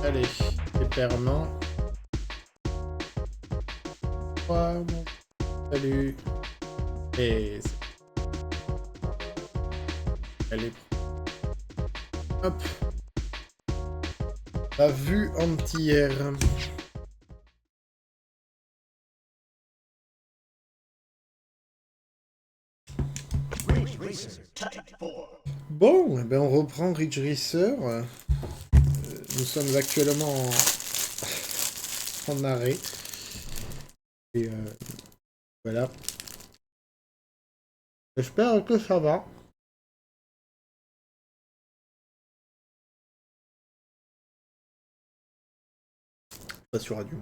Allez, éperment. Salut. Et... Allez. Hop. La vue entière. Bon, eh ben on reprend Ridge Racer. Nous sommes actuellement en arrêt. Et voilà. J'espère que ça va. Pas sur radio.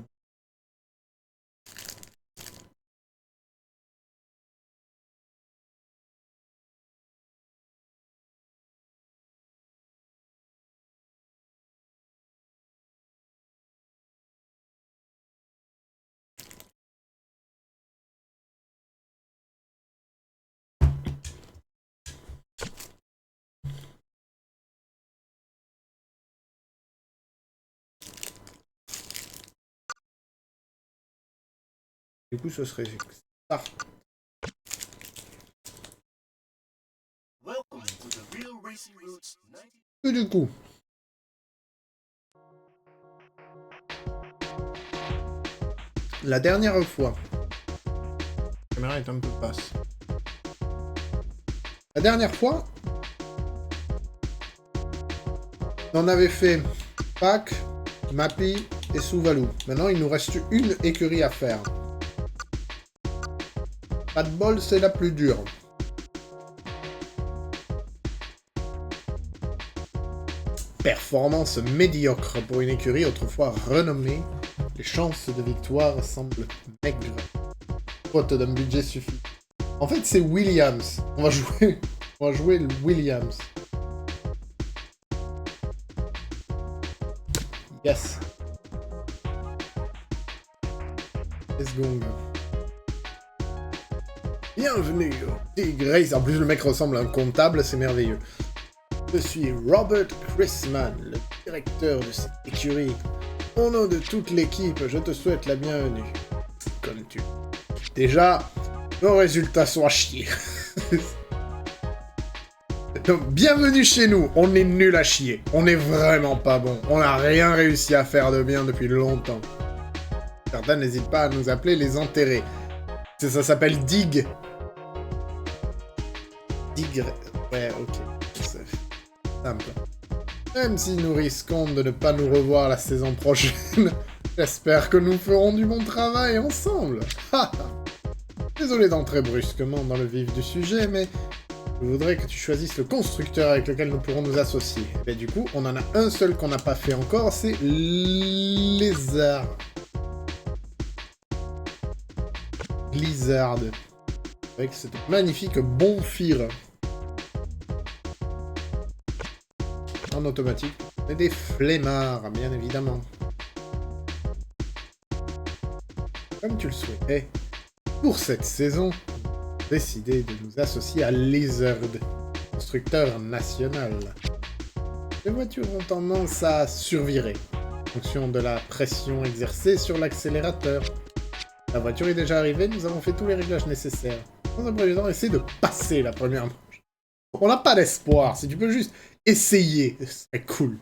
Du coup, ce serait ça. Et du coup, la dernière fois, la caméra est un peu basse. La dernière fois, on avait fait Pâques, Mappy et Souvalou. Maintenant, il nous reste une écurie à faire. Pas de bol, c'est la plus dure. Performance médiocre pour une écurie autrefois renommée. Les chances de victoire semblent maigres. Faute d'un budget suffisant. En fait, c'est Williams. On va jouer le Williams. Yes. Let's go. Bienvenue au Tigre Race. En plus, le mec ressemble à un comptable, c'est merveilleux. Je suis Robert Chrisman, le directeur de cette écurie. Au nom de toute l'équipe, je te souhaite la bienvenue. Comme tu... Déjà, nos résultats sont à chier. Donc, bienvenue chez nous. On est nul à chier. On est vraiment pas bon. On n'a rien réussi à faire de bien depuis longtemps. Certains n'hésitent pas à nous appeler les enterrés. Ça s'appelle Dig. Dig... Ouais, ok. C'est simple. Même si nous risquons de ne pas nous revoir la saison prochaine, j'espère que nous ferons du bon travail ensemble. Désolé d'entrer brusquement dans le vif du sujet, mais je voudrais que tu choisisses le constructeur avec lequel nous pourrons nous associer. Et du coup, on en a un seul qu'on n'a pas fait encore, c'est Blizzard. Blizzard. Avec cette magnifique bonfire. En automatique. Et des flemmards, bien évidemment. Comme tu le souhaitais, pour cette saison, décidé de nous associer à Lizard, constructeur national. Les voitures ont tendance à survirer, en fonction de la pression exercée sur l'accélérateur. La voiture est déjà arrivée, nous avons fait tous les réglages nécessaires. Dans un premier temps, essayer de passer la première manche. On n'a pas d'espoir, si tu peux juste essayer, ce serait cool.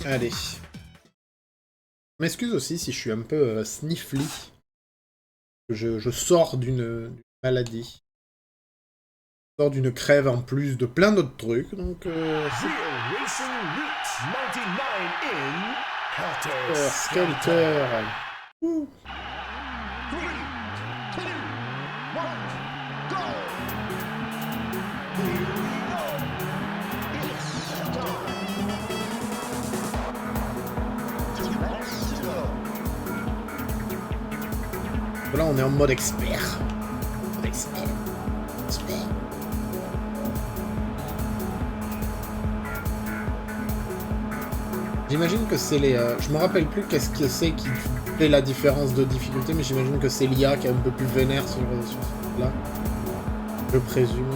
Allez. Je m'excuse aussi si je suis un peu sniffly. Je sors d'une maladie. Je sors d'une crève en plus de plein d'autres trucs, donc... Skelter. Là, on est en mode expert. Mode expert. Expert. J'imagine que c'est les... je me rappelle plus qu'est-ce que c'est qui fait la différence de difficulté, mais j'imagine que c'est l'IA qui est un peu plus vénère sur ce truc-là. Je présume.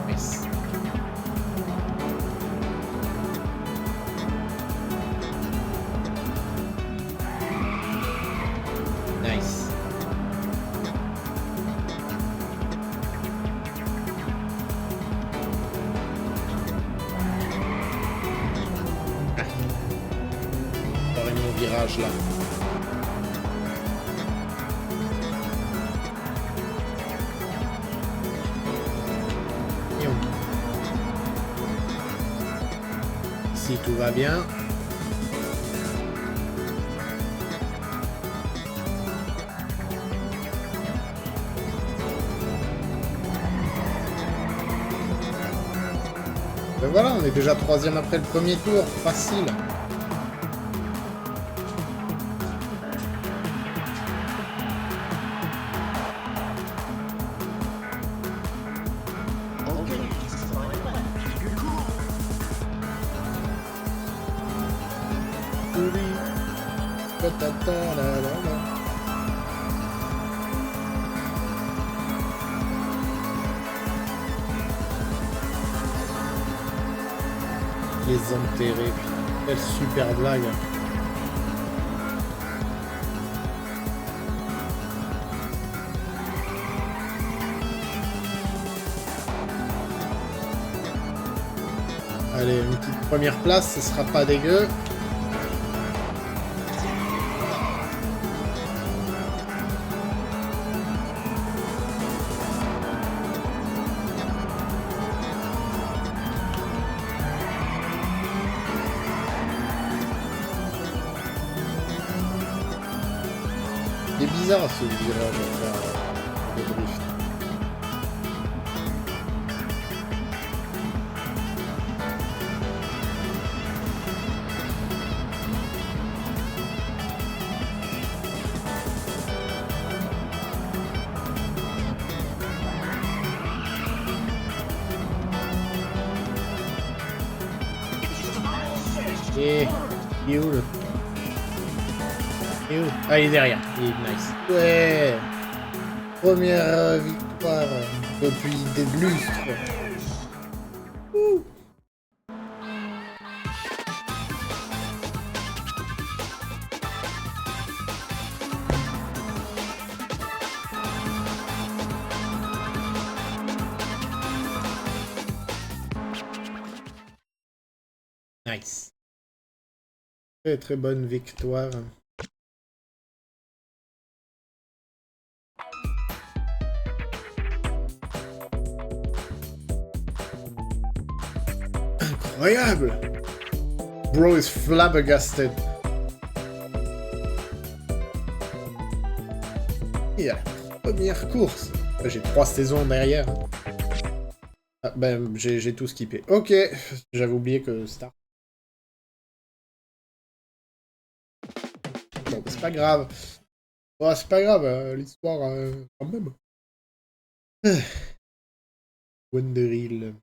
Nice. Nice. Mon virage là. Ici tout va bien. Ben voilà, on est déjà 3e après le premier tour, facile. Les enterrer, quelle super blague. Allez, une petite première place, ce sera pas dégueu. C'est bizarre ce virage à faire le drift. Et il est où le... Il est où? Ah, il est derrière. Il est nice. Ouais. Première victoire depuis des lustres. Ouh. Nice. Très très bonne victoire. Incroyable! Bro is flabbergasted. Et à la première course. J'ai 3 saisons derrière. Ah, ben, j'ai tout skippé. Ok, j'avais oublié que Star. Bon, c'est pas grave. Oh, c'est pas grave, l'histoire, quand même. Wonderhill.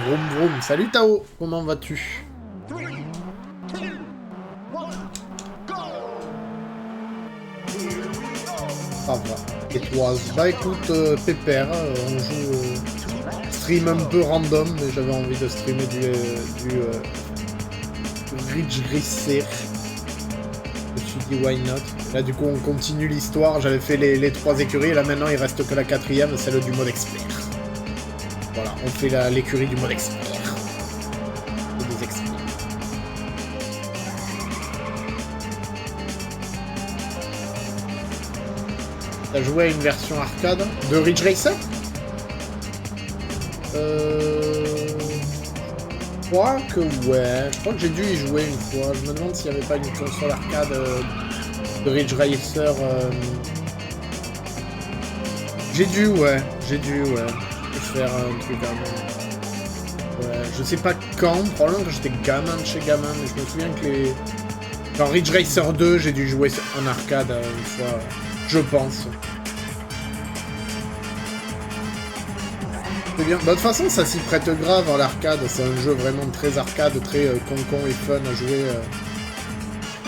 Vroom vroom. Salut Tao, comment vas-tu? Ça va. Et toi? Bah écoute, pépère, on joue stream un peu random, mais j'avais envie de streamer du Ridge Racer. Je me suis dit why not. Là du coup on continue l'histoire, j'avais fait les 3 écuries, et là maintenant il reste que la 4e, celle du mode expert. Voilà, on fait l'écurie du mode expert. Des experts. T'as joué à une version arcade de Ridge Racer? Je crois que ouais, je crois que j'ai dû y jouer une fois. Je me demande s'il n'y avait pas une console arcade de Ridge Racer. J'ai dû faire un truc avant. Ouais, je sais pas quand, probablement que j'étais gamin de chez gamin, mais je me souviens que Dans Ridge Racer 2, j'ai dû jouer en arcade une fois, je pense. C'est bien. Bah, de toute façon, ça s'y prête grave en l'arcade. C'est un jeu vraiment très arcade, très con et fun à jouer.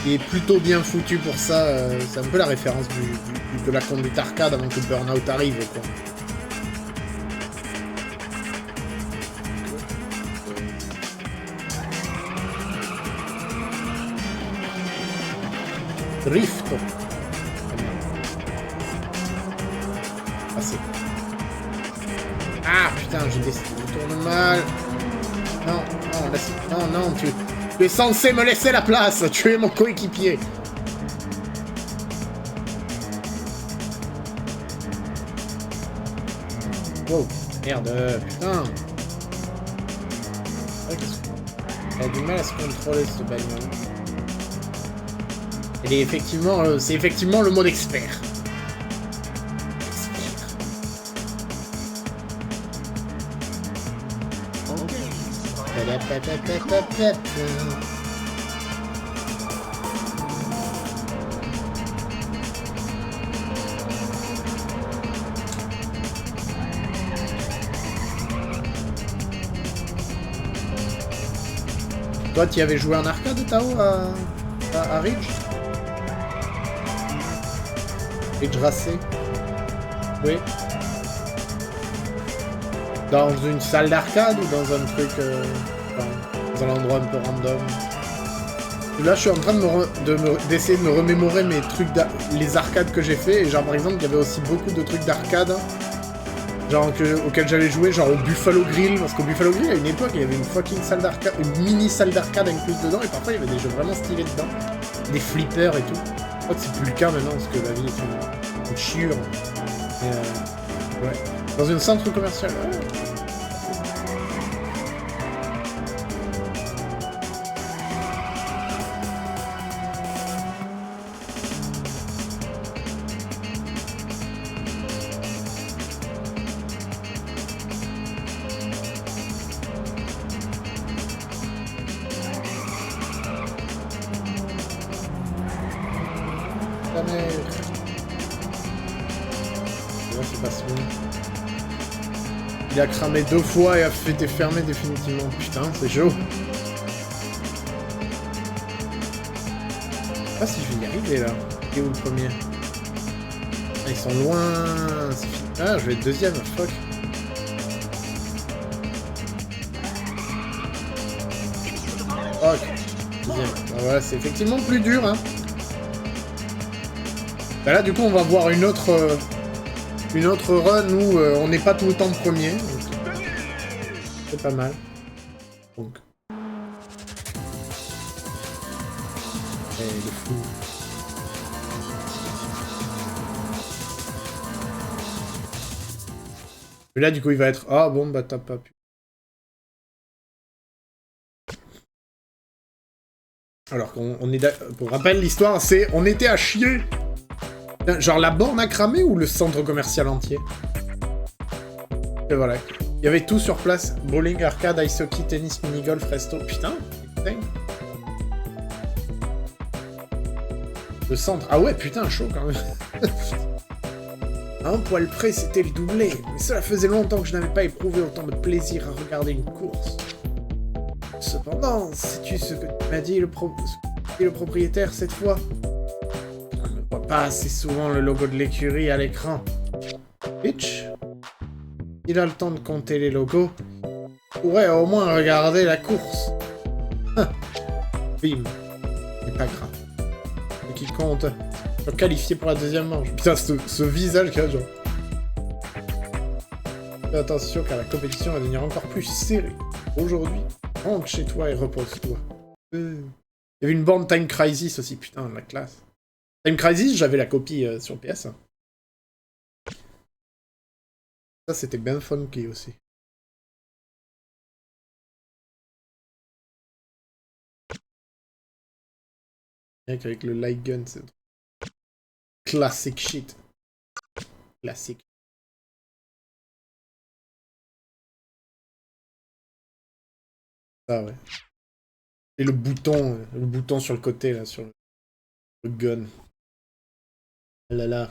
Il est plutôt bien foutu pour ça. C'est un peu la référence de la conduite arcade avant que Burnout arrive, quoi. Drift. Passé. Ah putain, je tourne mal. Non, non, laisse... non, non, tu es censé me laisser la place. Tu es mon coéquipier. Oh, merde, putain. Elle a du mal à se contrôler, cette bagnole. Elle est effectivement, c'est effectivement le mode expert. Toi, tu y avais joué en arcade, Tao, à Ridge? Ridge Racé? Oui. Dans une salle d'arcade ou dans un truc... dans un endroit un peu random? Là, je suis en train d'essayer de me remémorer mes trucs, les arcades que j'ai fait. Et genre, par exemple, il y avait aussi beaucoup de trucs d'arcade. Genre, auxquels j'allais jouer, genre au Buffalo Grill. Parce qu'au Buffalo Grill, à une époque, il y avait une fucking salle d'arcade, une mini salle d'arcade incluse dedans. Et parfois, il y avait des jeux vraiment stylés dedans. Des flippers et tout. Je crois que c'est plus le cas maintenant, parce que la vie est une chiure. Et, ouais. Dans une centre commercial. Ouais. Il a cramé 2 fois et a fait fermer définitivement. Putain, c'est chaud. Je sais pas si je vais y arriver là. Et où le premier? Ah, ils sont loin. Ah, je vais être deuxième, fuck. Fuck. Deuxième. Ah, voilà, c'est effectivement plus dur, hein. Bah là, du coup, on va voir une autre run où on n'est pas tout le temps premier. C'est pas mal. Donc. Et le fou. Et là, du coup, il va être... Ah bon, bah t'as pas pu. Alors qu'on est... Pour rappel, l'histoire, c'est... On était à chier. Genre la borne a cramé ou le centre commercial entier? Et voilà. Il y avait tout sur place. Bowling, arcade, ice hockey, tennis, mini-golf, resto. Putain, putain. Le centre. Ah ouais, putain, chaud quand même. À un poil près, c'était le doublé. Mais cela faisait longtemps que je n'avais pas éprouvé autant de plaisir à regarder une course. Cependant, sais-tu ce que m'a dit le propriétaire cette fois? On ne voit pas assez souvent le logo de l'écurie à l'écran. Bitch. Il a le temps de compter les logos. Il pourrait au moins regarder la course. Bim. C'est pas grave. Ce qui compte, je suis qualifié pour la deuxième manche. Putain, ce visage qu'il a, genre. Fais attention car la compétition va devenir encore plus serrée. Aujourd'hui, rentre chez toi et repose-toi. Il y avait une borne Time Crisis aussi, putain, la classe. Time Crisis, j'avais la copie sur PS. Ça, c'était bien funky aussi. Avec le light gun, c'est... Classic shit. Classique. Ah ouais. Et le bouton sur le côté, là, sur le... Le gun. Ah là là.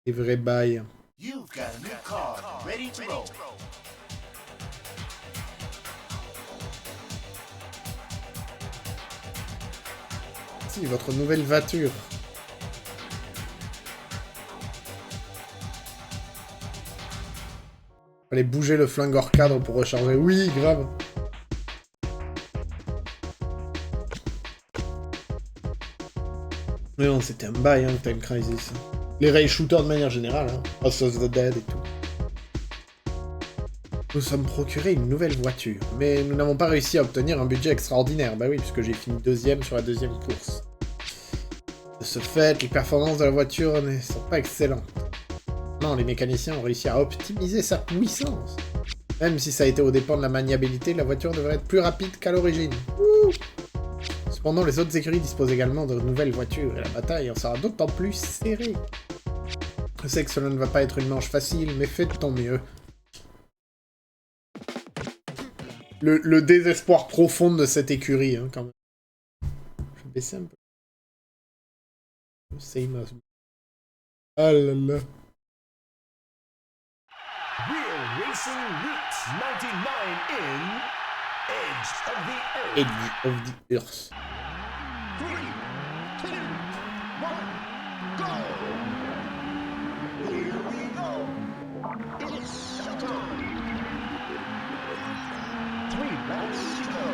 Les vrais bails. You've got a new card ready to roll. Si, votre nouvelle voiture. Fallait bouger le flingue hors cadre pour recharger. Oui, grave. Mais non, c'était un bail, hein, Time Crisis. Les rail shooters de manière générale, hein. House of the Dead et tout. Nous sommes procurés une nouvelle voiture, mais nous n'avons pas réussi à obtenir un budget extraordinaire. Bah oui, puisque j'ai fini deuxième sur la deuxième course. De ce fait, les performances de la voiture ne sont pas excellentes. Non, les mécaniciens ont réussi à optimiser sa puissance. Même si ça a été au dépend de la maniabilité, la voiture devrait être plus rapide qu'à l'origine. Cependant, les autres écuries disposent également de nouvelles voitures, et la bataille en sera d'autant plus serrée. Je sais que cela ne va pas être une manche facile, mais fais de ton mieux. Le désespoir profond de cette écurie, hein, quand même. Je vais baisser un peu. Same as... Ah là là. Real Racing Roots 99 in Edge of the Earth. Edge of the Earth. 3, 2, 1, go! Here we go. It's showtime. 3 laps to go.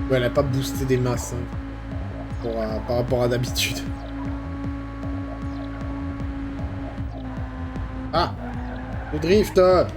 Ouais, elle a pas boosté des masses hein, par rapport à d'habitude. Ah, le drift. Ah.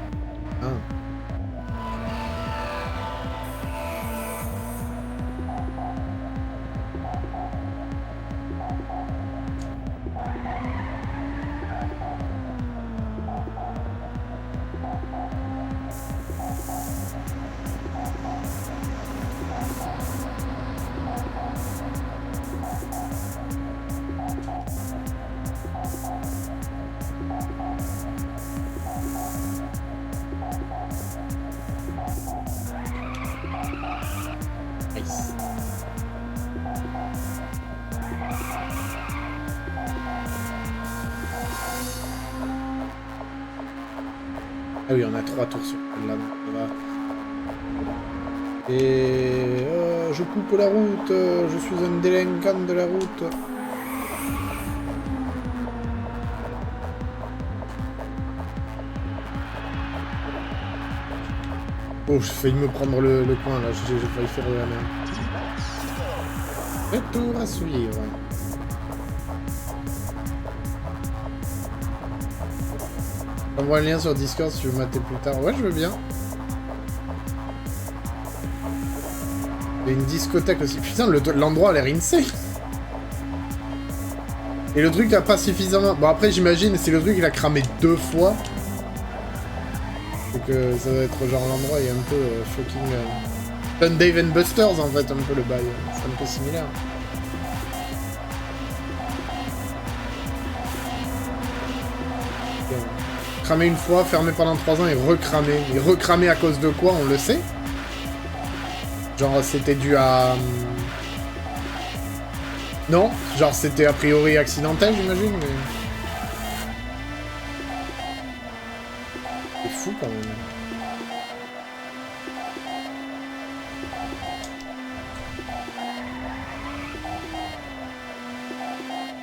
Nice. Ah oui, on a 3 tours sur celle-là, donc ça va. Et... je coupe la route, je suis un délinquant de la route. Oh, j'ai failli me prendre le coin, là, j'ai failli faire la merde. Le tour à suivre. Envoie le lien sur Discord si tu veux mater plus tard. Ouais, je veux bien. Il y a une discothèque aussi. Putain, l'endroit a l'air insane. Et le truc a pas suffisamment... Bon, après, j'imagine, si le truc il a cramé 2 fois... Donc ça doit être genre l'endroit est un peu fucking... Fun Dave and Buster's en fait, un peu le bail. C'est un peu similaire. Cramé une fois, fermé pendant 3 ans et recramé. Et recramé à cause de quoi, on le sait. Genre c'était dû à... Non, genre c'était a priori accidentel j'imagine, mais... C'est fou quand même.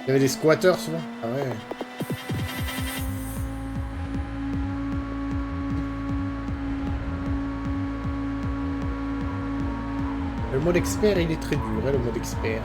Il y avait des squatters souvent. Ah ouais. Le mode expert il est très dur, hein, le mode expert.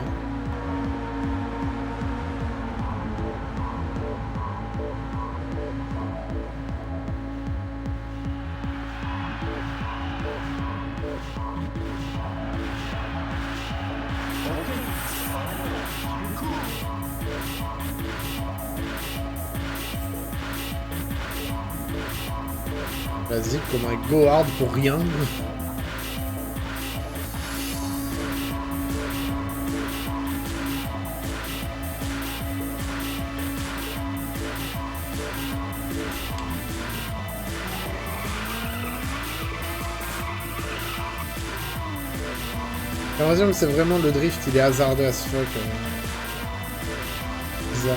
Vas-y, comme un go hard pour rien. J'ai l'impression que c'est vraiment le drift, il est hasardeux as fuck. Bizarre.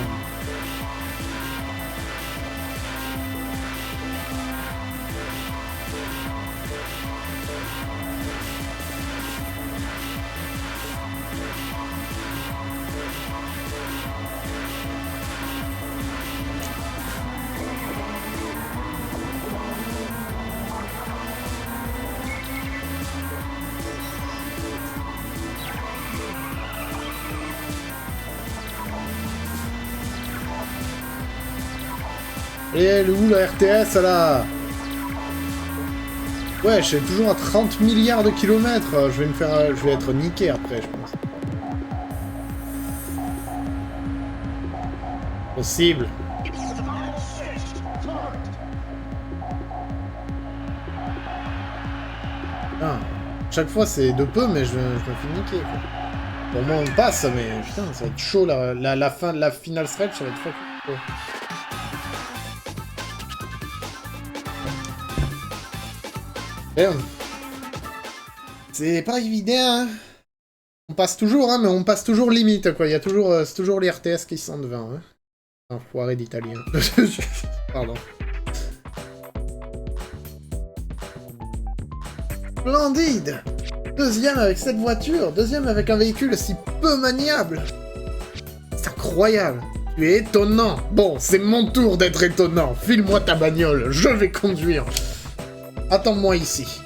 Et elle est où la RTS là? Ouais, je suis toujours à 30 milliards de kilomètres. Je vais me faire, je vais être niqué après, je pense. Possible. Putain, chaque fois c'est de peu, mais je me fais niquer quoi. Pour moi on passe, mais putain, ça va être chaud la fin de la finale stretch, ça va être fucking chaud. C'est pas évident, hein. On passe toujours, hein, mais on passe toujours limite, quoi. Il y a toujours, c'est toujours les RTS qui sont devant, hein. Enfoiré d'italien. Pardon. Splendide. Deuxième avec cette voiture, deuxième avec un véhicule si peu maniable. C'est incroyable. Tu es étonnant. Bon, c'est mon tour d'être étonnant. File-moi ta bagnole, je vais conduire. Attends-moi ici.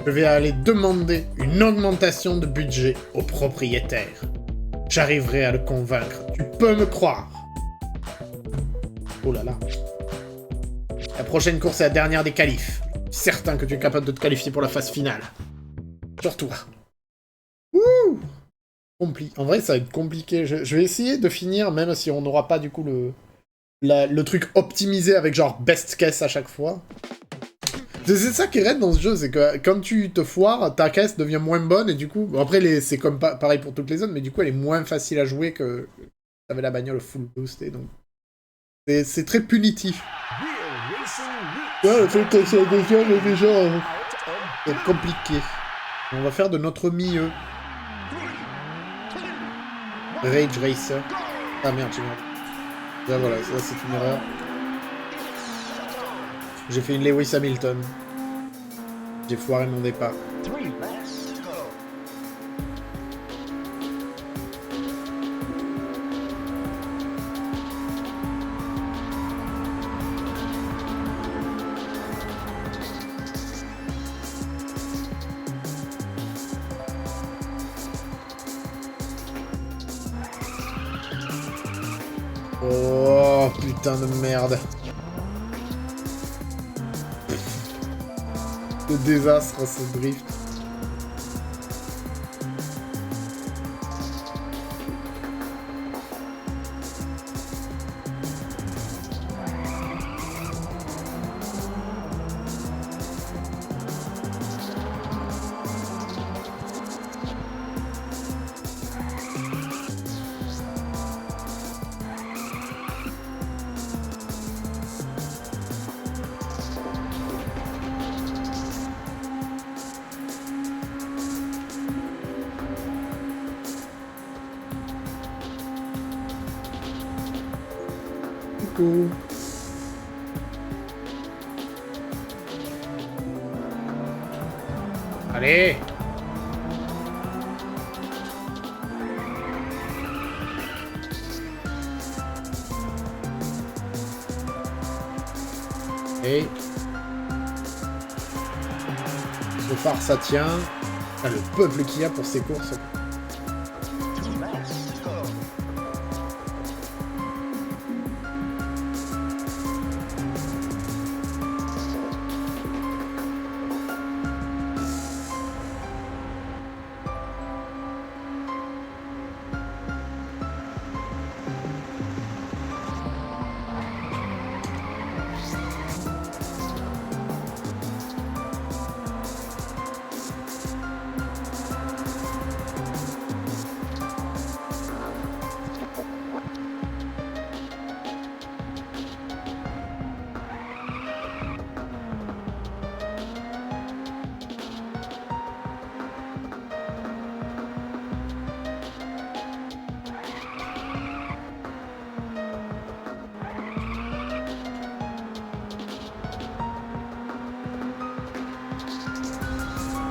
Je vais aller demander une augmentation de budget au propriétaire. J'arriverai à le convaincre. Tu peux me croire. Oh là là. La prochaine course est la dernière des qualifs. Je suis certain que tu es capable de te qualifier pour la phase finale. Sur toi. Wouh! En vrai, ça va être compliqué. Je vais essayer de finir, même si on n'aura pas du coup le truc optimisé avec genre best case à chaque fois. C'est ça qui est raide dans ce jeu, c'est que quand tu te foires, ta caisse devient moins bonne et du coup... Bon, après, c'est comme pareil pour toutes les zones, mais du coup, elle est moins facile à jouer que t'avais la bagnole full boostée, donc... C'est très punitif. Ouais, le fait que c'est la deuxième est déjà... c'est compliqué. On va faire de notre mieux. Rage Racer. Ah merde, j'ai merde. Là, voilà, ça c'est une erreur. J'ai fait une Lewis Hamilton. J'ai foiré mon départ. Oh putain de merde. Le désastre, ce drift. Coucou. Allez. Et ce phare ça tient. Ah, le peuple qu'il y a pour ces courses.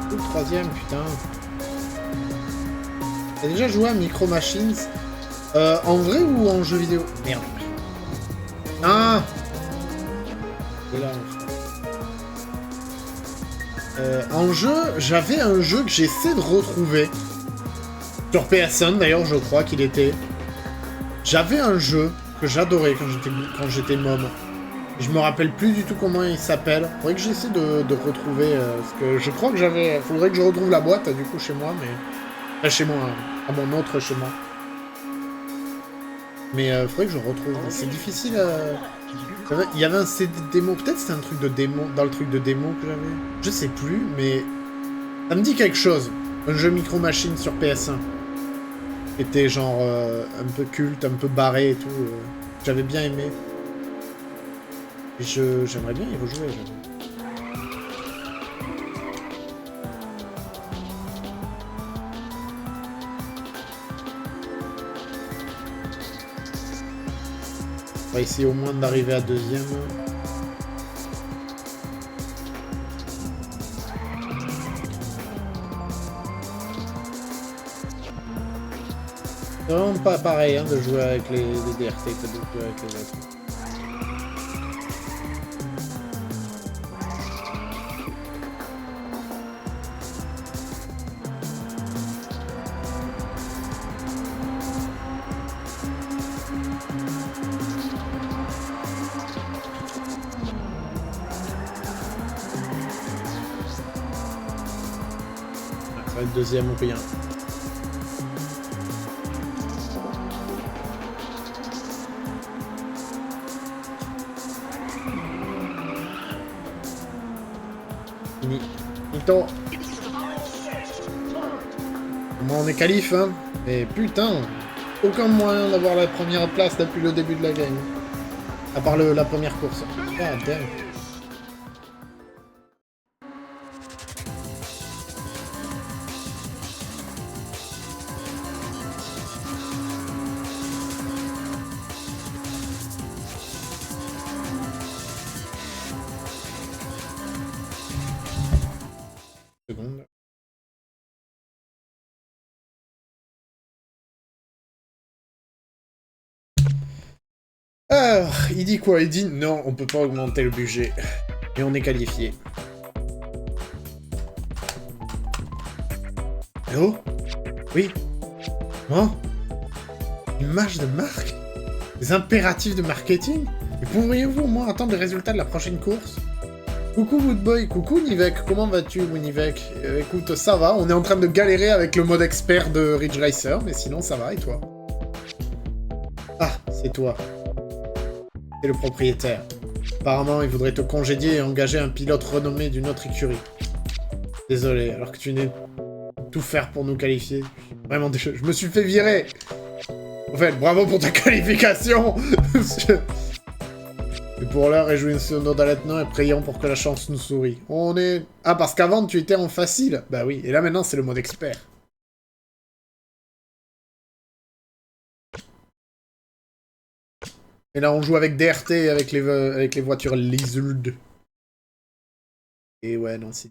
Le troisième, putain. T'as déjà joué à Micro Machines en vrai ou en jeu vidéo? Merde. Ah. Et là, en jeu, j'avais un jeu que j'essaie de retrouver. Sur PS1 d'ailleurs, je crois qu'il était. J'avais un jeu que j'adorais quand j'étais môme. Je me rappelle plus du tout comment il s'appelle. Faudrait que j'essaie de retrouver. Parce que je crois que j'avais. Faudrait que je retrouve la boîte du coup chez moi, mais. Pas chez moi, à mon autre chez moi. Mais faudrait que je retrouve. C'est difficile. Il y avait un CD démo. Peut-être c'était un truc de démo. Dans le truc de démo que j'avais. Je sais plus, mais. Ça me dit quelque chose. Un jeu Micro Machines sur PS1. Qui était genre un peu culte, un peu barré et tout. J'avais bien aimé. Et j'aimerais bien y rejouer. On va essayer au moins d'arriver à deuxième. C'est vraiment pas pareil hein, de jouer avec les DRT que de jouer avec les autres. Ça va être deuxième ou rien. Nito. Moi on est qualif hein. Mais putain, aucun moyen d'avoir la première place depuis le début de la game. À part la première course. Ah damn. Alors, il dit quoi? Il dit non, on peut pas augmenter le budget. Et on est qualifié. Hello? Oui? Bon? Une marge de marque? Des impératifs de marketing? Et pourriez-vous au moins attendre les résultats de la prochaine course? Coucou Woodboy, coucou Nivek, comment vas-tu Nivek? Écoute, ça va, on est en train de galérer avec le mode expert de Ridge Racer, mais sinon ça va, et toi? Ah, c'est toi. C'est le propriétaire. Apparemment, il voudrait te congédier et engager un pilote renommé d'une autre écurie. Désolé, alors que tu n'es tout faire pour nous qualifier. Vraiment, je me suis fait virer. En fait, bravo pour ta qualification. Et pour l'heure, réjouissons-nous dans maintenant et prions pour que la chance nous sourie. On est... Ah, parce qu'avant, tu étais en facile. Bah oui, et là maintenant, c'est le mode expert. Et là, on joue avec DRT, avec les voitures Lizard. Et ouais, non, c'est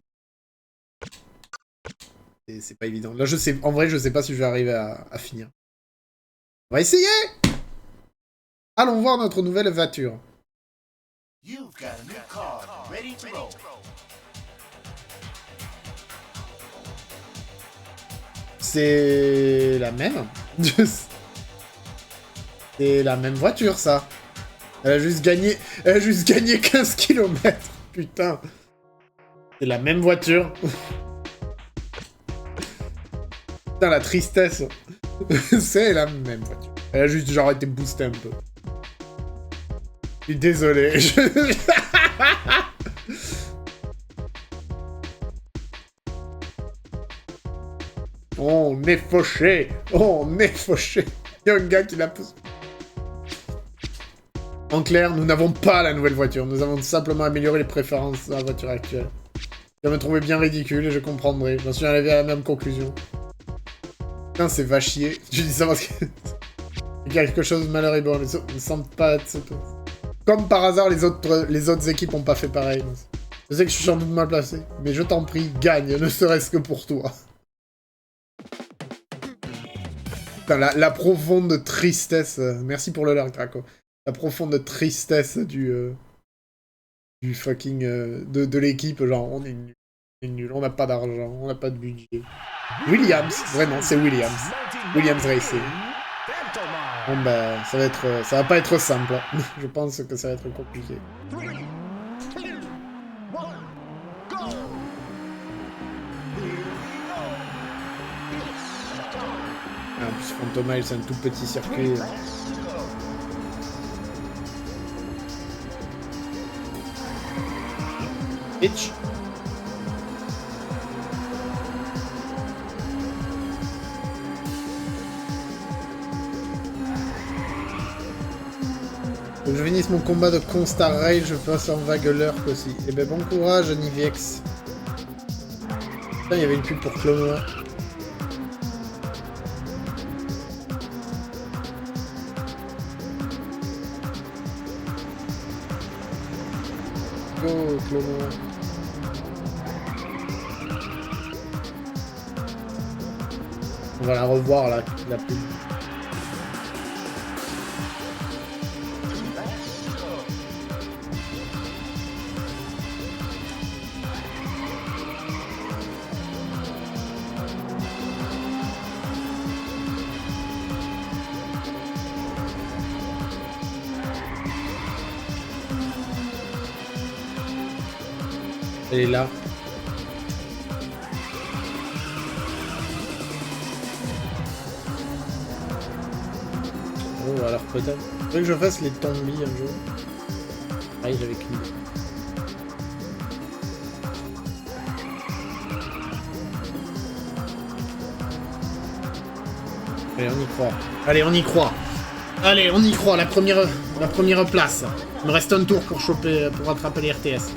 pas évident. Là, je sais... En vrai, je sais pas si je vais arriver à finir. On va essayer! Allons voir notre nouvelle voiture. C'est la même. C'est la même voiture, ça. Elle a juste gagné 15 km. Putain. C'est la même voiture. Putain, la tristesse. C'est la même voiture. Elle a juste genre été boostée un peu. Je suis désolé. On est fauché. On est fauché. Il y a un gars qui l'a poussé. En clair, nous n'avons pas la nouvelle voiture. Nous avons simplement amélioré les préférences de la voiture actuelle. Je me trouvais bien ridicule et je comprendrai. J'en suis arrivé à la même conclusion. Putain, c'est va chier. Je dis ça parce que... quelque chose de malheur et bon. Ne semble pas être... Comme par hasard, les autres équipes ont pas fait pareil. Je sais que je suis sans doute mal placé, mais je t'en prie, gagne, ne serait-ce que pour toi. Putain, la profonde tristesse... merci pour le lurk, Draco. La profonde tristesse du fucking... de l'équipe, genre, on est nul, on n'a pas d'argent, on n'a pas de budget. Williams, vraiment, c'est Williams. Williams Racing. Bon bah, ça va pas être simple. Hein. Je pense que ça va être compliqué. En plus, Phantom Mile, c'est un tout petit circuit. Pitch. Faut que je finisse mon combat de Constar Rail, je passe en vague lurk aussi. Eh ben bon courage, Niviex. Putain, il y avait une pub pour Clone Wars. Go, Clone Wars. On va la revoir, là, la pub. Elle est là. Oh, alors peut-être. Faudrait que je fasse les tombis un jour. Pareil, j'avais qu'une. Allez, on y croit. Allez, on y croit. Allez, on y croit. La première place. Il me reste un tour pour choper, pour rattraper les RTS.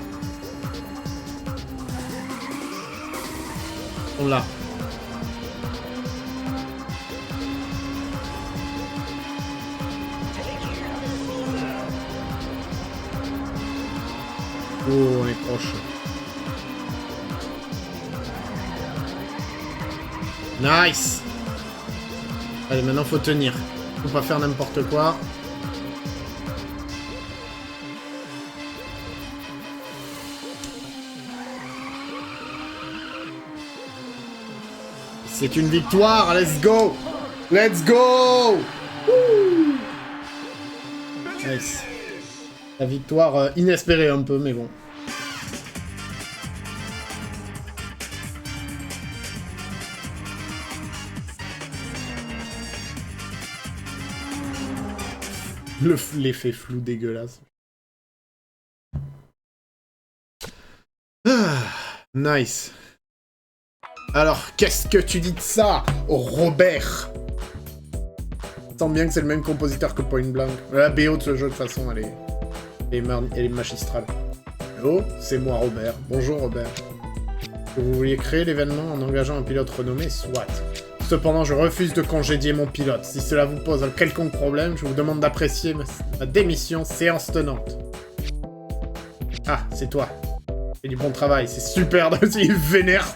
On l'a. Oh, on est proche. Nice. Allez, maintenant faut tenir. Faut pas faire n'importe quoi. C'est une victoire, let's go! Let's go! Woo! Nice. La victoire inespérée un peu, mais bon. L'effet flou dégueulasse. Ah, nice. Alors, qu'est-ce que tu dis de ça, Robert? Tant bien que c'est le même compositeur que Point Blank. La BO de ce jeu, de toute façon, elle est magistrale. Hello, c'est moi, Robert. Bonjour, Robert. Vous vouliez créer l'événement en engageant un pilote renommé, soit. Cependant, je refuse de congédier mon pilote. Si cela vous pose un quelconque problème, je vous demande d'apprécier ma démission séance tenante. Ah, c'est toi. Et du bon travail, c'est super, il vénère,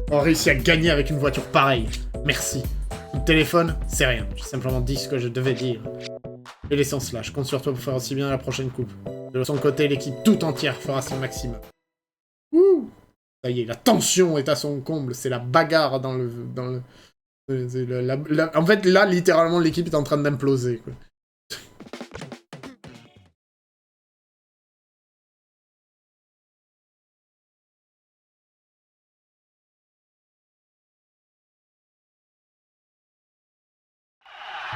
on réussit à gagner avec une voiture pareille. Merci. Coup de téléphone, c'est rien, j'ai simplement dit ce que je devais dire. Et l'essence là, je compte sur toi pour faire aussi bien la prochaine coupe. De son côté, l'équipe tout entière fera son maximum. Ouh. Ça y est, la tension est à son comble, c'est la bagarre dans le... En fait, là, littéralement, l'équipe est en train d'imploser, quoi.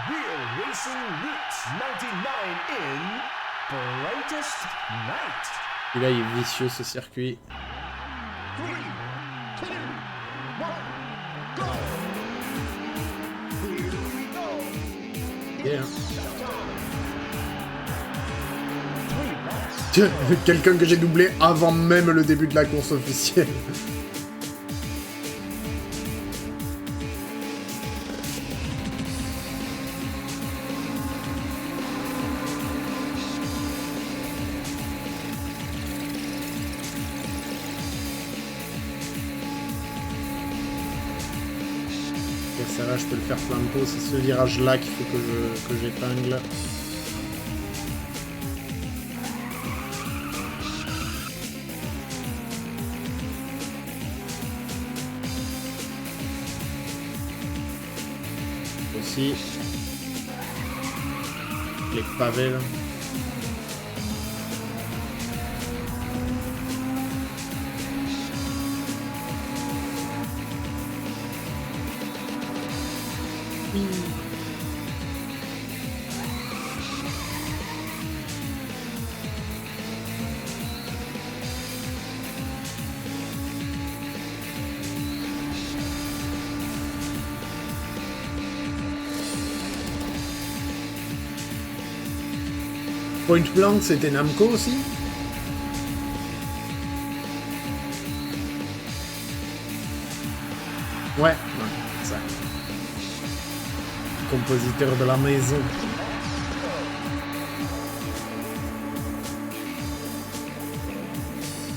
Real Racing Route 99 in Brightest Night. Et là, il est vicieux, ce circuit. 3, 2, 1, go! Here we go. Yeah. 3 laps. Quelqu'un que j'ai doublé avant même le début de la course officielle. ça là, je peux le faire plein de pot. C'est ce virage-là qu'il faut que j'épingle. Aussi. Les pavés, là. Point Blank, c'était Namco aussi? Ouais, ça. Compositeur de la maison.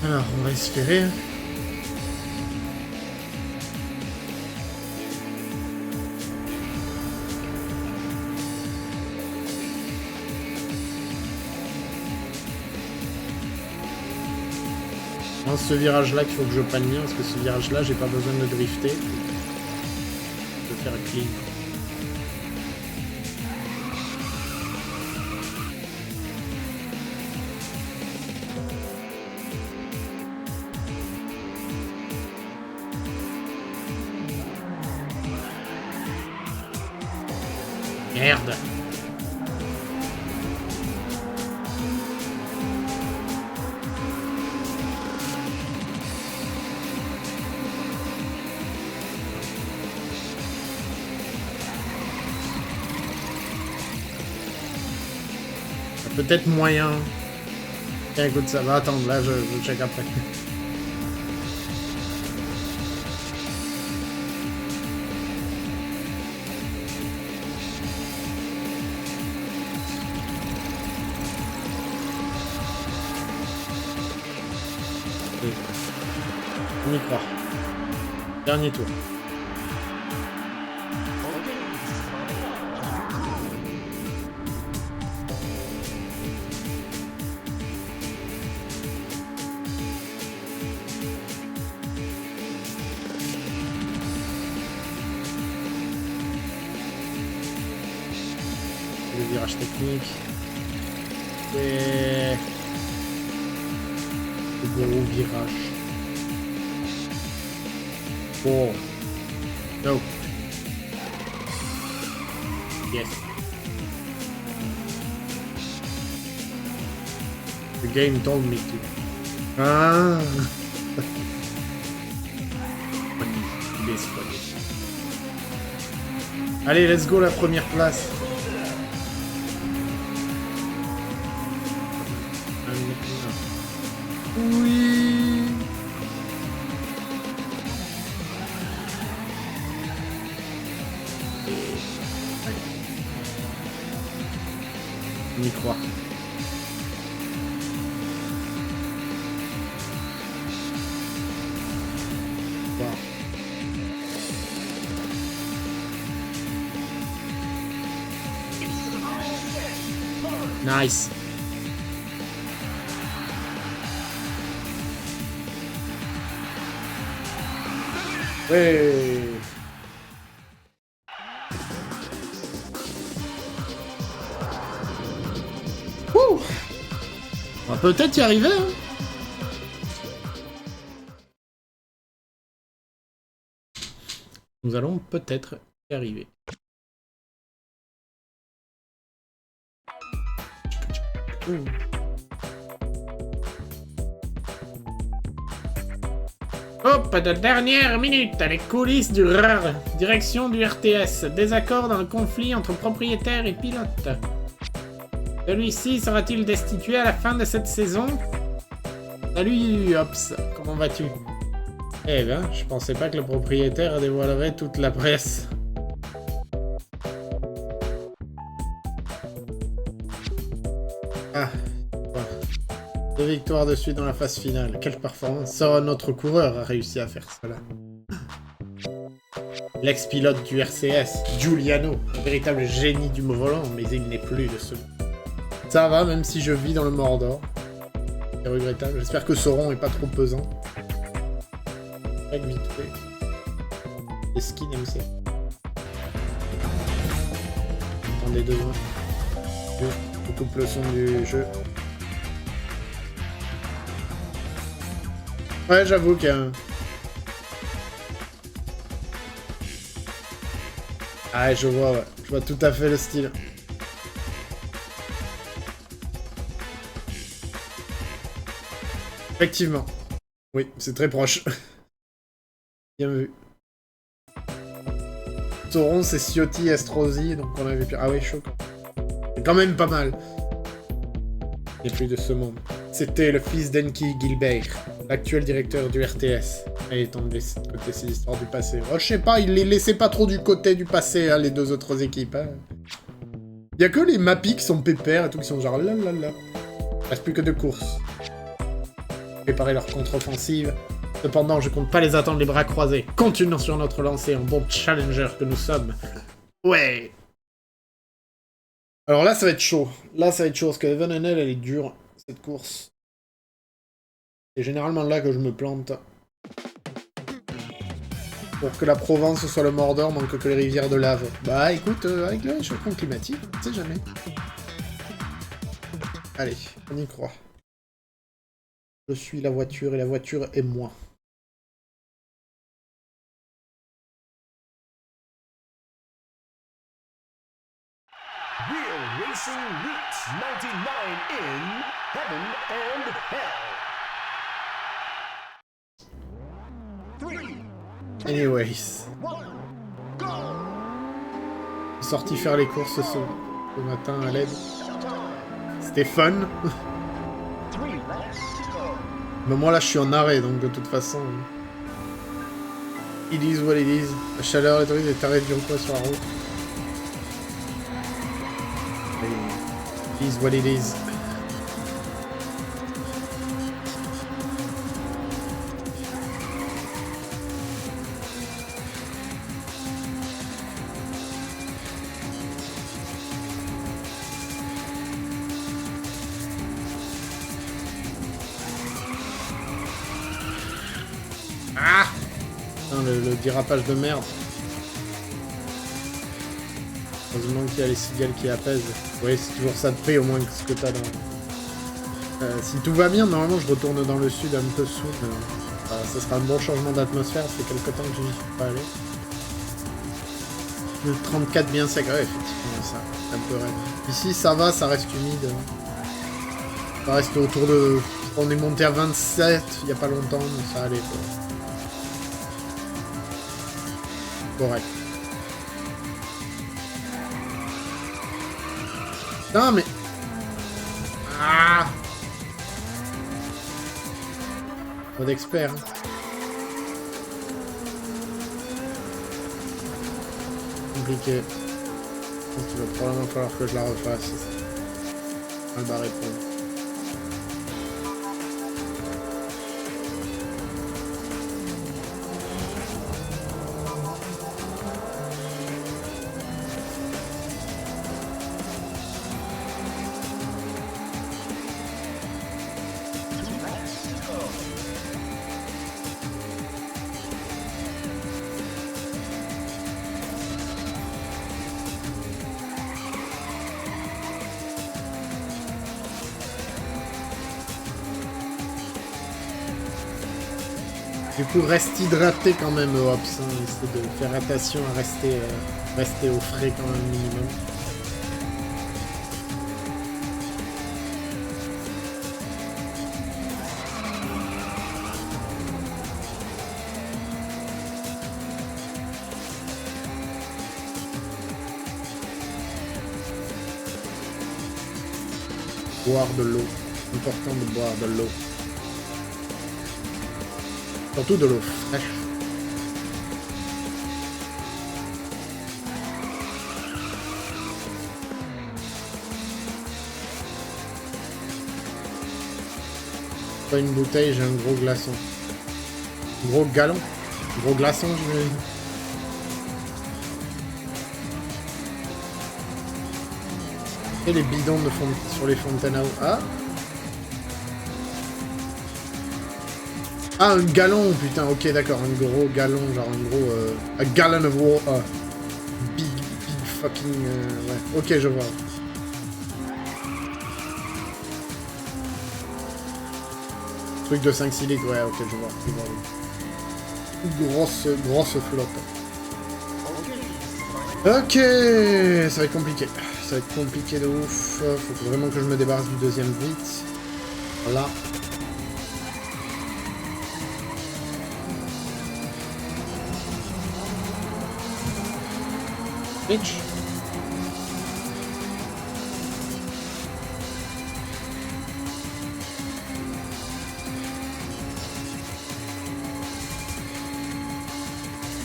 Alors, on va espérer. Ce virage-là qu'il faut que je prenne bien, parce que ce virage-là, j'ai pas besoin de drifter. Je vais faire clean. Merde. Peut-être moyen. Tiens, écoute, ça va attendre, là, je check après. On y croit. Dernier tour. Le virage technique. Et le gros virage. Oh. No. Yes. The game told me to. Ah. Allez, let's go, la première place. Oui. On y croit. Wow. Nice. Ouais. Ouh. On va peut-être y arriver, hein. Nous allons peut-être y arriver. Ouh. Hop, de dernière minute, les coulisses du RAR, direction du RTS, désaccord dans le conflit entre propriétaires et pilotes. Celui-ci sera-t-il destitué à la fin de cette saison? Salut Hops, comment vas-tu? Eh ben, je pensais pas que le propriétaire dévoilerait toute la presse. Ah, voilà. 2 victoires de suite dans la phase finale. Quelle performance! Ça, notre coureur a réussi à faire cela. l'ex-pilote du RCS, Giuliano, un véritable génie du volant, mais il n'est plus de ce monde. Ça va, même si je vis dans le Mordor. C'est regrettable. J'espère que Sauron est pas trop pesant. Vite fait. Les skins MC. Attendez 2 secondes. Je coupe le son du jeu. Ouais, j'avoue qu'il y a un... Ah, je vois, ouais. Je vois tout à fait le style. Effectivement. Oui, c'est très proche. Bien vu. Sauron, c'est Ciotti Estrosi, donc on avait pu... Ah oui, choquant. C'est quand même pas mal. Il n'est plus de ce monde. C'était le fils d'Enki Gilbert, l'actuel directeur du RTS. Et étant de côté ces histoires du passé. Oh, je sais pas, il les laissait pas trop du côté du passé, hein, les 2 autres équipes. Hein. Y a que les Mappy qui sont pépères et tout, qui sont genre là là là. Il reste plus que 2 courses. Préparer leur contre-offensive. Cependant, je compte pas les attendre les bras croisés. Continuons sur notre lancée en bon challenger que nous sommes. Ouais. Alors là, ça va être chaud. Là, ça va être chaud, parce que Evenenel, elle est dure, cette course. C'est généralement là que je me plante. Pour que la Provence soit le Mordor, manque que les rivières de lave. Bah écoute, avec le réchauffement climatique, on sait jamais. Allez, on y croit. Je suis la voiture et la voiture est moi. Real Racing Roots 99 in Heaven and Hell. 3, Anyways. 1, go! Je suis sorti faire les courses ce matin à l'aide. C'était fun. Mais moi là je suis en arrêt donc de toute façon. It is what it is. La chaleur et tout, est arrêt du quoi sur la route. It is what it is. Ah! Putain, le dérapage de merde. Heureusement qu'il y a les cigales qui apaisent. Oui, c'est toujours ça de prix au moins que ce que t'as dans... si tout va bien, normalement je retourne dans le sud un peu soon. Ça sera un bon changement d'atmosphère, ça fait quelques temps que je n'y suis pas allé. Le 34 bien sec, ouais, effectivement, ça, c'est un peu rêve. Ici, ça va, ça reste humide. Ça reste autour de... On est monté à 27 il n'y a pas longtemps, mais ça allait, quoi. Correct. Non, mais... Ah! Pas d'expert, hein. Compliqué. Je pense qu'il va probablement falloir que je la refasse. Mal barré pour moi. Du coup, reste hydraté quand même, Hops. Hein, essaie de faire attention à rester au frais quand même minimum. Boire de l'eau. Important de boire de l'eau. Surtout de l'eau fraîche. Pas une bouteille, j'ai un gros glaçon. Un gros galon. Un gros glaçon, je vais... Et les bidons de sur les fontaines à eau. Ah. Ah, un gallon, putain, ok, d'accord, un gros gallon, genre un gros... a gallon of water. Big fucking... ouais, ok, je vois. Truc de 5-6 litres, ouais, ok, je vois. Grosse flotte. Ok, ça va être compliqué. Ça va être compliqué de ouf. Faut vraiment que je me débarrasse du deuxième vite. Voilà. Bitch.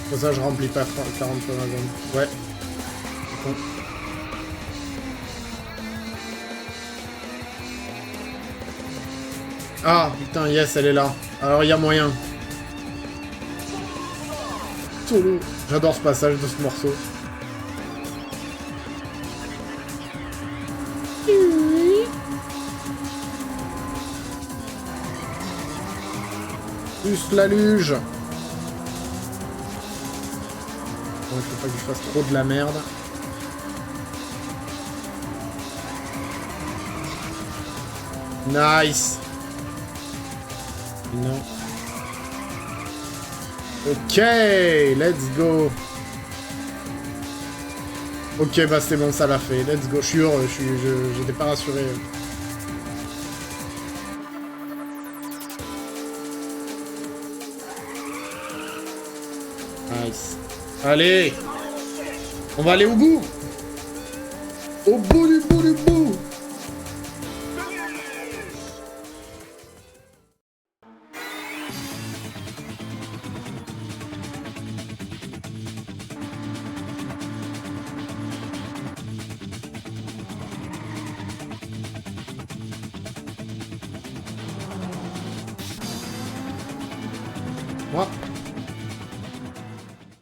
Pour ça, je remplis pas 40 fois ma zone. Ouais. Bon. Ah, putain, yes, elle est là. Alors, il y a moyen. Solo. J'adore ce passage de ce morceau. Plus la luge. Bon, il faut pas que je fasse trop de la merde. Nice. Non. Ok, let's go. Ok, bah c'est bon, ça l'a fait. Let's go. Je suis heureux, j'étais pas rassuré. Nice. Allez. On va aller au bout. Au bout du bout du bout. Moi.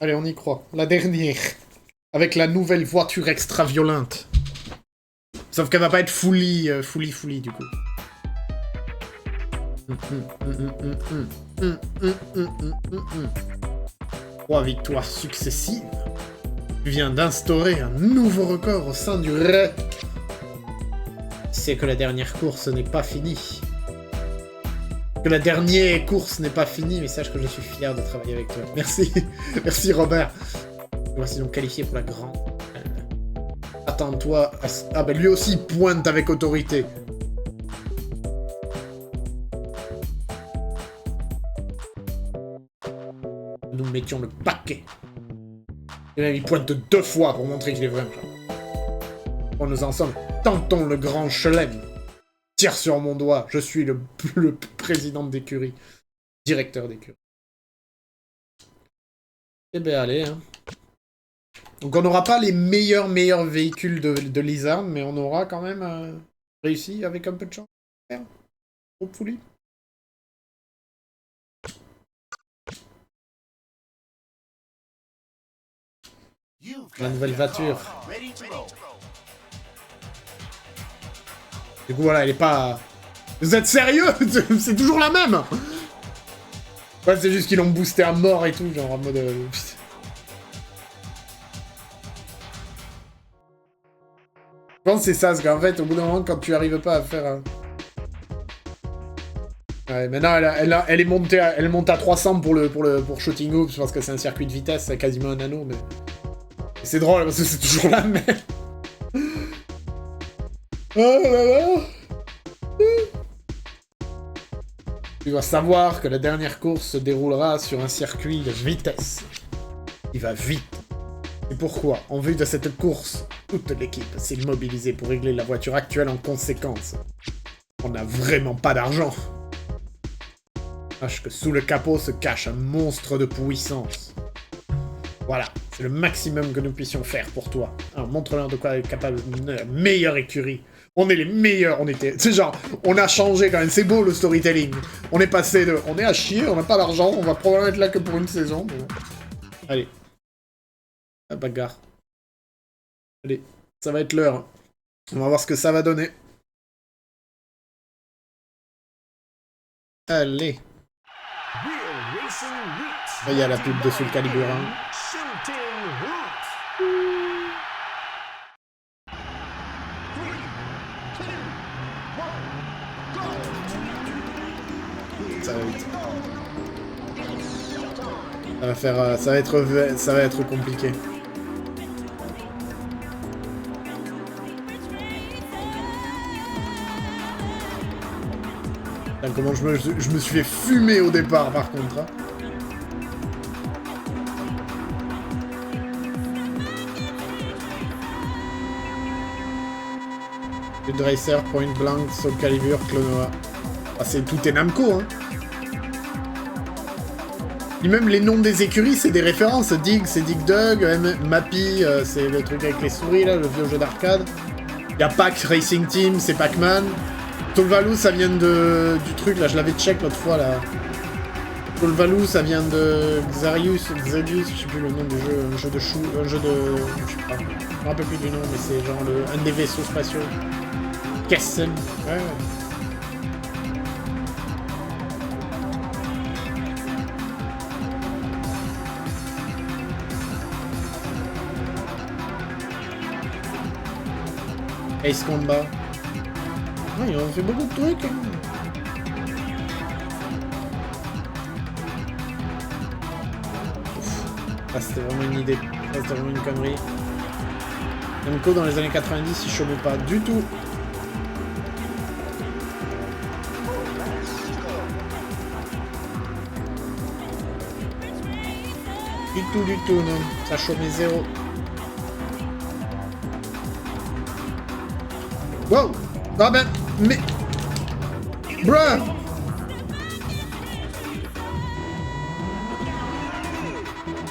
Allez, on y croit. La dernière. Avec la nouvelle voiture extra violente. Sauf qu'elle va pas être fully du coup. 3 victoires successives. Tu viens d'instaurer un nouveau record au sein du REC. C'est que la dernière course n'est pas finie. Que la dernière course n'est pas finie, mais sache que je suis fier de travailler avec toi. Merci. Merci Robert. Voici donc qualifié pour la grande. Attends-toi à... Ah bah lui aussi pointe avec autorité. Nous mettions le paquet. Et même il pointe 2 fois pour montrer qu'il est vraiment. Bon, nous en sommes. Tentons le grand chelem. Tire sur mon doigt. Je suis le président d'écurie. Directeur d'écurie. Eh ben allez, hein. Donc on n'aura pas les meilleurs véhicules de Lizard, mais on aura quand même réussi avec un peu de chance. Hopefully. La nouvelle voiture. Du coup voilà, elle est pas... Vous êtes sérieux? C'est toujours la même. Ouais, c'est juste qu'ils l'ont boosté à mort et tout, genre en mode... Je pense que c'est ça, parce qu'en fait, au bout d'un moment, quand tu arrives pas à faire... Ouais, maintenant, elle est montée elle monte à 300 pour Shooting Hoops, parce que c'est un circuit de vitesse, c'est quasiment un anneau, mais... C'est drôle, parce que c'est toujours la même. Oh là là. Tu dois savoir que la dernière course se déroulera sur un circuit de vitesse. Il va vite. Et pourquoi, en vue de cette course, toute l'équipe s'est mobilisée pour régler la voiture actuelle en conséquence. On n'a vraiment pas d'argent. Sache que sous le capot se cache un monstre de puissance. Voilà, c'est le maximum que nous puissions faire pour toi. Alors montre-leur de quoi est capable la meilleure écurie. On est les meilleurs, on était... C'est genre, on a changé quand même, c'est beau le storytelling. On est passé de... On est à chier, on n'a pas d'argent, on va probablement être là que pour une saison. Bon. Allez. La bagarre. Allez, ça va être l'heure. On va voir ce que ça va donner. Allez. Il y a la pub de Soul Calibur 1. Ça va vite. Ça va être compliqué. Putain, comment je me suis fait fumer au départ par contre. Hein. Street Racer, Point Blank, Soul Calibur, Clonoa. Ah, tout est Namco, hein. Et même les noms des écuries, c'est des références. Dig, c'est Dig Dug. Mappy, c'est le truc avec les souris, là, le vieux jeu d'arcade. Il y a Pac Racing Team, c'est Pac-Man. Tolvalou, ça vient du truc, là, je l'avais check l'autre fois, là. Tolvalou, ça vient de Xarius, je sais plus le nom du jeu, un jeu de chou, un jeu de... je sais pas, je me rappelle plus du nom, mais c'est genre un des vaisseaux spatiaux. Kessen, ouais. Ace Combat. Ouais, ils ont fait beaucoup de trucs. Hein. Ah, c'était vraiment une idée. Ça, c'était vraiment une connerie. Namco dans les années 90, ils chômaient pas du tout. Du tout, non. Ça chômait zéro. Wow! Ah ben, mais... Bruh!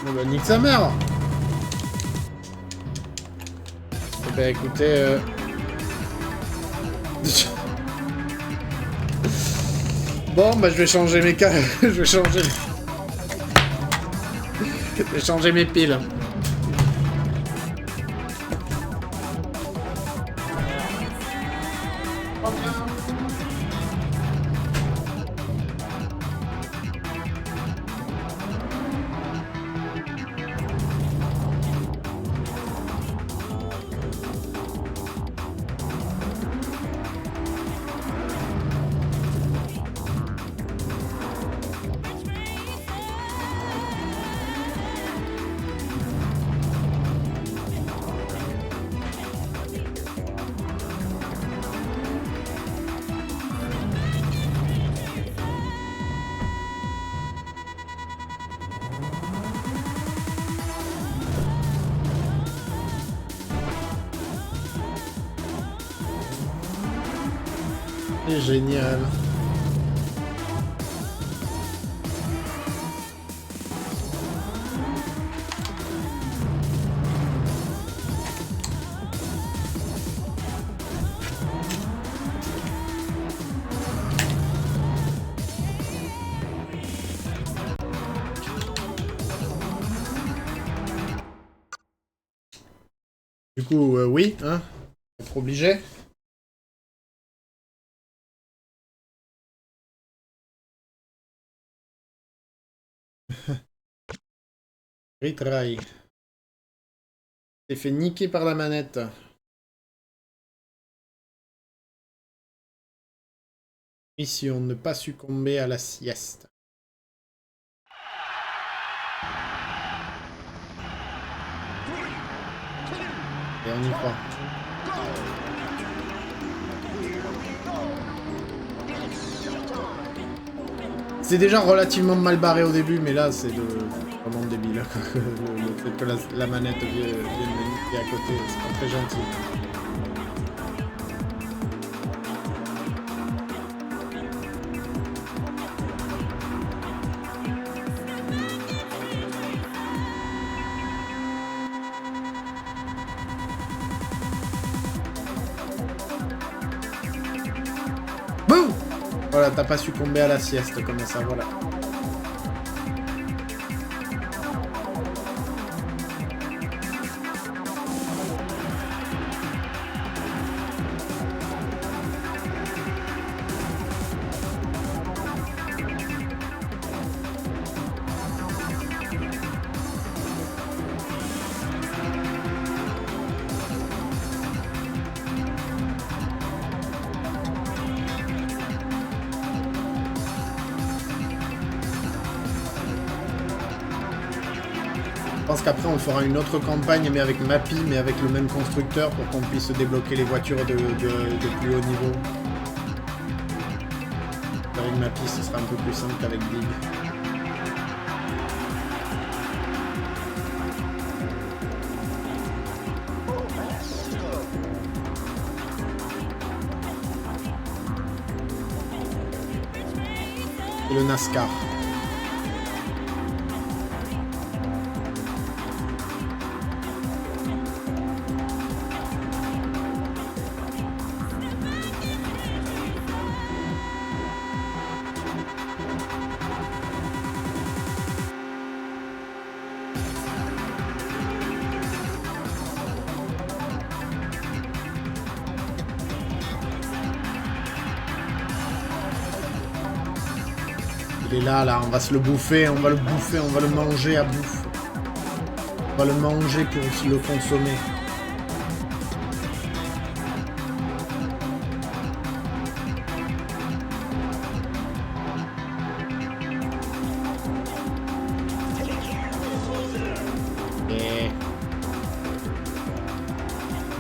Oh bah, nique sa mère! Eh ben, écoutez... Bon, bah, je vais changer mes cas... je vais changer mes piles. C'est génial. Du coup, oui, hein, être obligé. Retry. T'es fait niquer par la manette. Mission, ne pas succomber à la sieste. Et on y croit. C'est déjà relativement mal barré au début, mais là c'est vraiment débile. le fait que la manette vienne me niquer à côté, c'est pas très gentil. Voilà, t'as pas succombé à la sieste, comme ça, voilà. Je pense qu'après on fera une autre campagne mais avec Mappy, mais avec le même constructeur pour qu'on puisse débloquer les voitures de plus haut niveau. Avec Mappy ce sera un peu plus simple qu'avec Big. Et le NASCAR. Il est là, on va se le bouffer, on va le bouffer, on va le manger à bouffe. On va le manger pour le consommer. Et...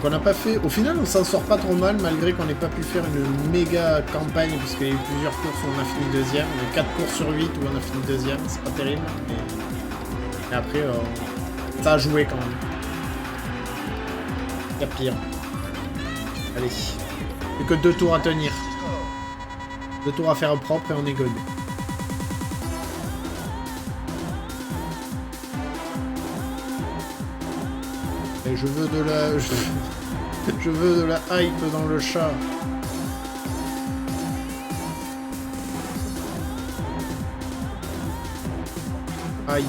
on n'a pas fait... Au final, on s'en sort pas trop mal, malgré qu'on n'ait pas pu faire une méga campagne, parce qu'il y a eu plusieurs courses où on a fini deuxième. On a 4 courses sur 8 où on a fini deuxième, c'est pas terrible. Mais... et après, ça a joué quand même. Il y a pire. Allez. Plus que 2 tours à tenir. 2 tours à faire propre et on est good. Et je veux de la... je veux de la hype dans le chat. Hype.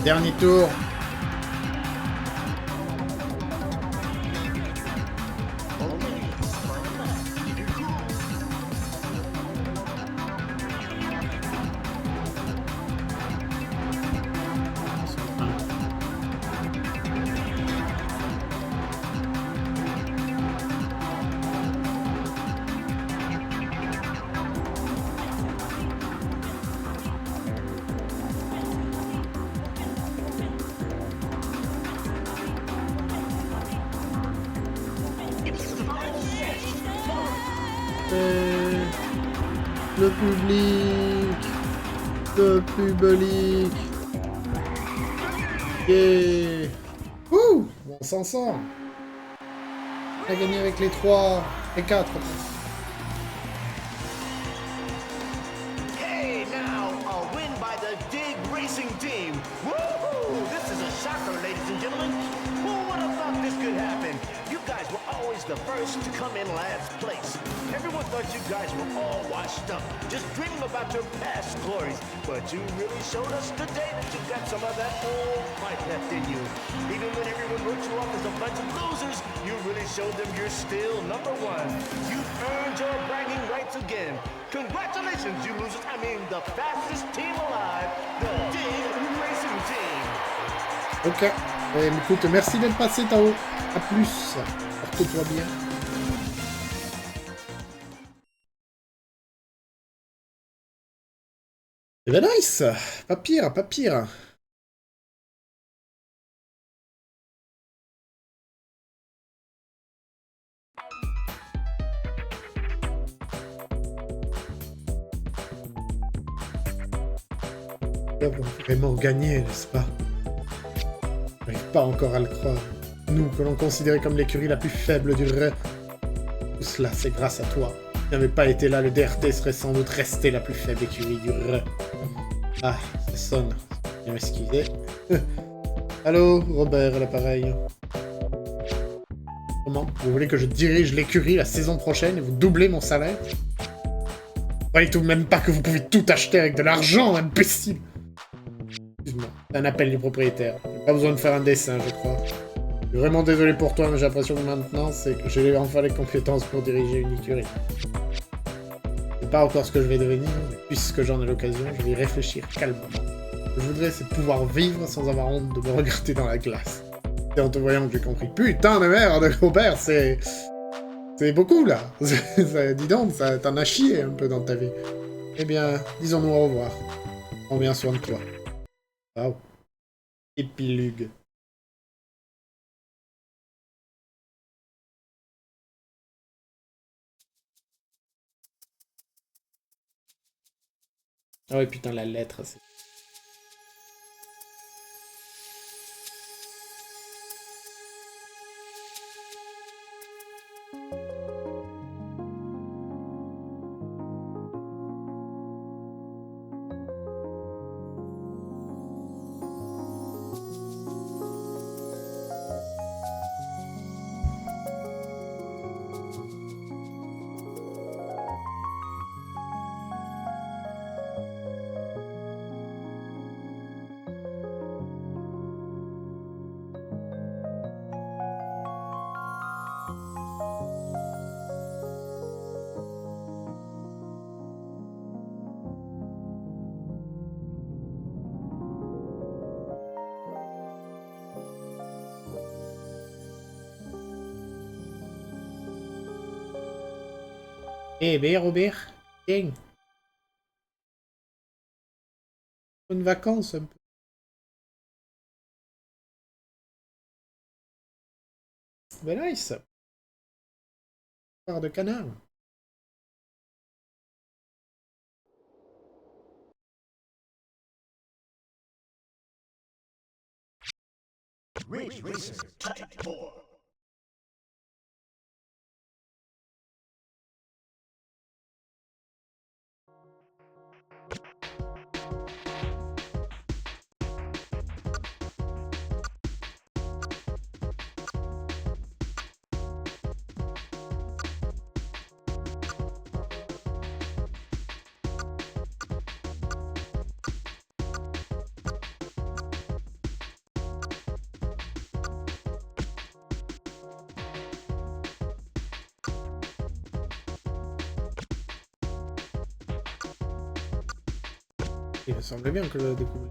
Dernier tour. Le public. Le public. Yeah. Ouh, on s'en sort. On a gagné avec les 3 et 4. Hey, now a win by the Dig Racing Team. Woohoo! This is a shocker, ladies and gentlemen. Who would have thought this could happen? You guys were always the first to come in last place. Everyone thought you guys were all washed up, just dreaming about your past glories. But you really showed us today that you got some of that old fight left in you. Even when everyone wrote you off as a bunch of losers, you really showed them you're still number one. You've earned your bragging rights again. Congratulations, you losers. I mean, the fastest team alive, the Dig Racing Team. Ok. Écoute, merci d'être passé, Tao. A plus. Porte-toi bien. Eh ben nice. Pas pire, pas pire. Nous avons vraiment gagné, n'est-ce pas? Je n'arrive pas encore à le croire. Nous, que l'on considérait comme l'écurie la plus faible du Re. Tout cela, c'est grâce à toi. Si tu n'avais pas été là, le DRT serait sans doute resté la plus faible écurie du Re. Ah, ça sonne. Je vais m'excuser. Allô, Robert, à l'appareil. Comment? Vous voulez que je dirige l'écurie la saison prochaine et vous doublez mon salaire? Vous croyez tout de même pas que vous pouvez tout acheter avec de l'argent, imbécile? Excuse-moi, c'est un appel du propriétaire. J'ai pas besoin de faire un dessin, je crois. Je suis vraiment désolé pour toi, mais j'ai l'impression que maintenant, c'est que j'ai enfin les compétences pour diriger une écurie. Je sais pas encore ce que je vais devenir, mais puisque j'en ai l'occasion, je vais y réfléchir calmement. Ce que je voudrais, c'est pouvoir vivre sans avoir honte de me regarder dans la glace. Et en te voyant que j'ai compris. Putain de merde, gros-père, c'est beaucoup, là. Dis donc, t'en as chié un peu dans ta vie. Eh bien, disons-nous au revoir. Prends bien soin de toi. Waouh. Épilugue. Ah ouais, putain, la lettre, c'est... Eh ben, Robert, tiens. Bonnes vacances, un peu. Ben nice. Part de canard. Ridge Racer Type 4. Il me semblait bien que je l'avais découvert.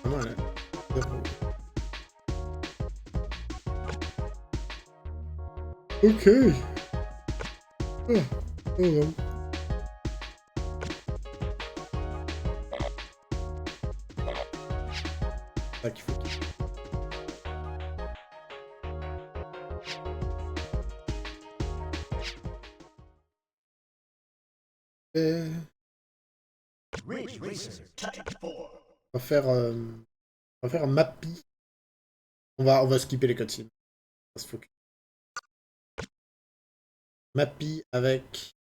Voilà. Ok. Oh, oh non. Ça qu'il faut. Ridge Racer Type 4. On va faire un Mappy. On va skipper les cutscenes. On va se focus. Mappy avec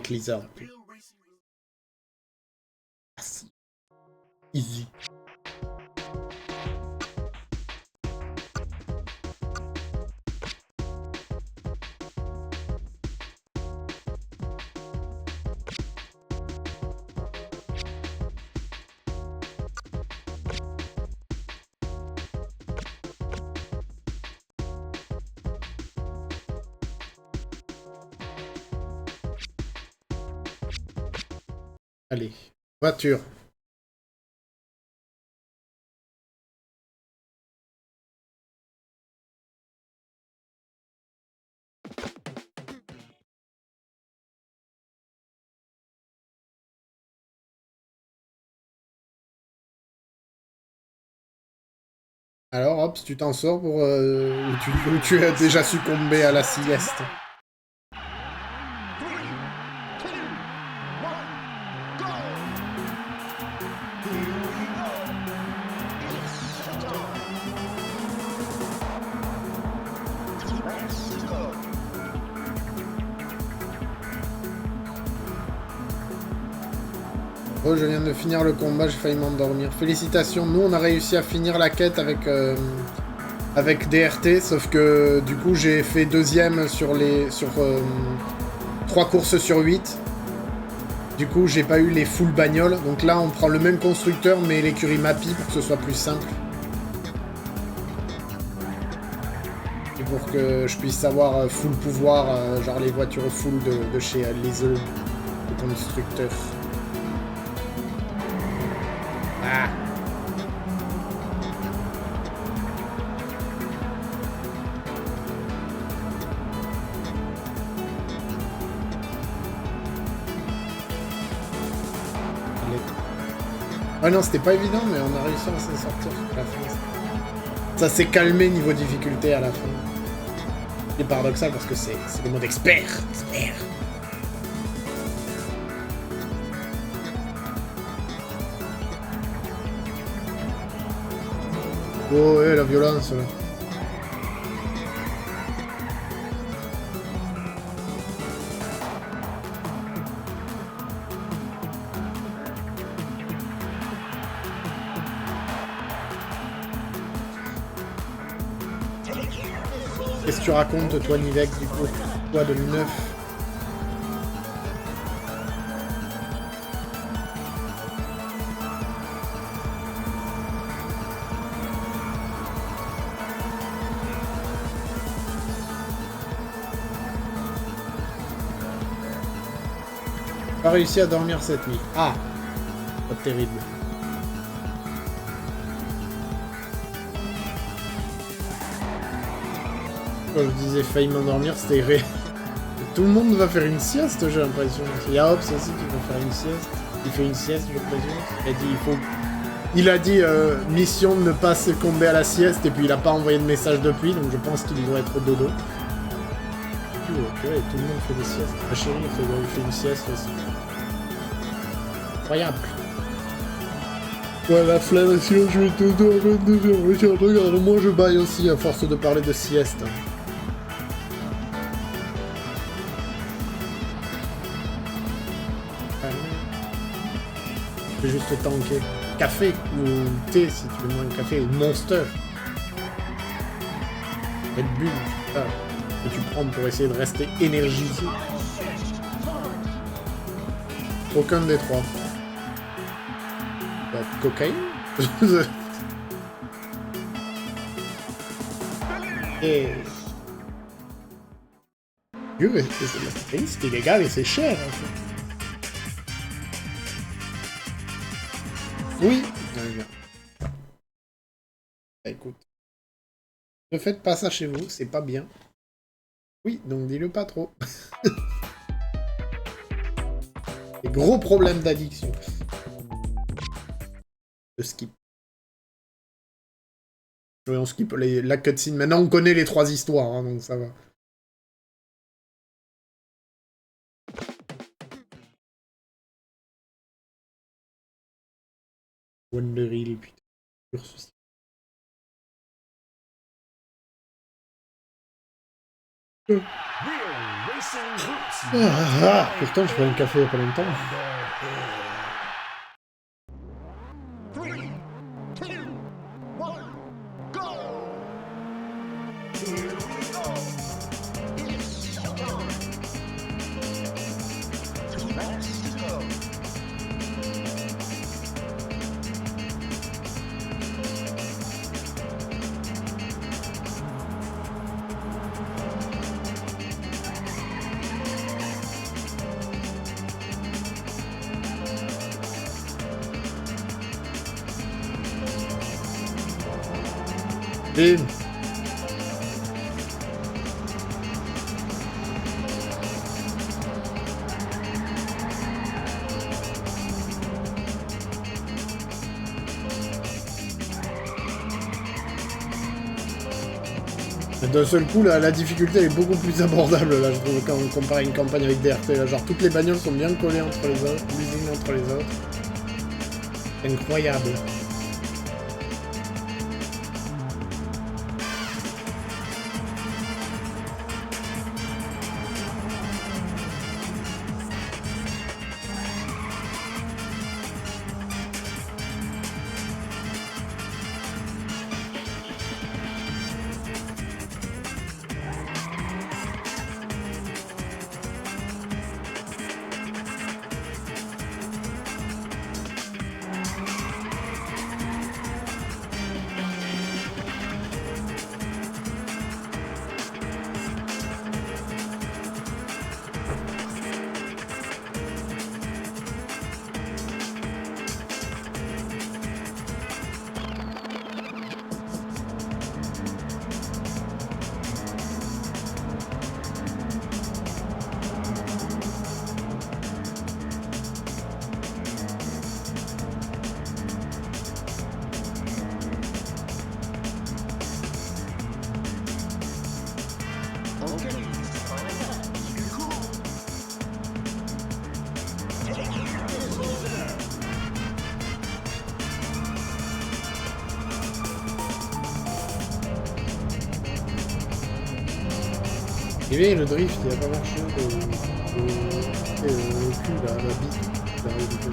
Lizard. Ah, si. Easy. Allez, voiture. Alors, hop, tu t'en sors pour... ou tu as déjà succombé à la sieste. Oh, je viens de finir le combat, j'ai failli m'endormir. Félicitations, nous on a réussi à finir la quête avec avec DRT, sauf que du coup j'ai fait deuxième sur 3 courses sur 8. Du coup j'ai pas eu les full bagnoles, donc là on prend le même constructeur mais l'écurie Mappy pour que ce soit plus simple. Et pour que je puisse avoir full pouvoir, genre les voitures full de chez Liesel, le constructeur. Ah. Ah non, c'était pas évident, mais on a réussi à s'en sortir à la fin. Ça s'est calmé niveau difficulté à la fin. C'est paradoxal parce que c'est le mode expert. Expert. Oh ouais, la violence là. Qu'est-ce que tu racontes, toi, Nivek, du coup? Toi, 2009. Pas réussi à dormir cette nuit. Ah! Pas terrible. Quand je disais failli m'endormir, c'était réel. Tout le monde va faire une sieste, j'ai l'impression. Il y a Hobbs aussi qui va faire une sieste. Il fait une sieste, j'ai l'impression. Il a dit mission de ne pas succomber à la sieste, et puis il a pas envoyé de message depuis, donc je pense qu'il doit être dodo. Tout le monde fait des siestes. Ma chérie il fait une sieste aussi. Incroyable. Ouais, la flemme, sinon je vais te dodo à 22h. Regarde, moi je baille aussi à force de parler de sieste. Je vais juste tanker. Café ou thé si tu veux moins de café, ou Monster. Red Bull, que tu prends pour essayer de rester énergisé. Aucun des trois. Cocaïne. Et... La cocaïne c'est illégal et c'est cher en fait. Oui. Écoute. Ne faites pas ça chez vous, c'est pas bien. Oui, donc dis-le pas trop. Des gros problèmes d'addiction. Je skip. Oui, on skip la cutscene. Maintenant, on connaît les 3 histoires, hein, donc ça va. Wonderhill, putain. Pourtant, je prends un café il y a pas longtemps. Bim. D'un seul coup, la difficulté elle est beaucoup plus abordable là, je trouve, quand on compare une campagne avec DRT. Là. Genre, toutes les bagnoles sont bien collées entre les autres, les unes entre les autres. C'est incroyable. Et bien, le drift, il a pas marché. Le cul, là, la bite, la réalité.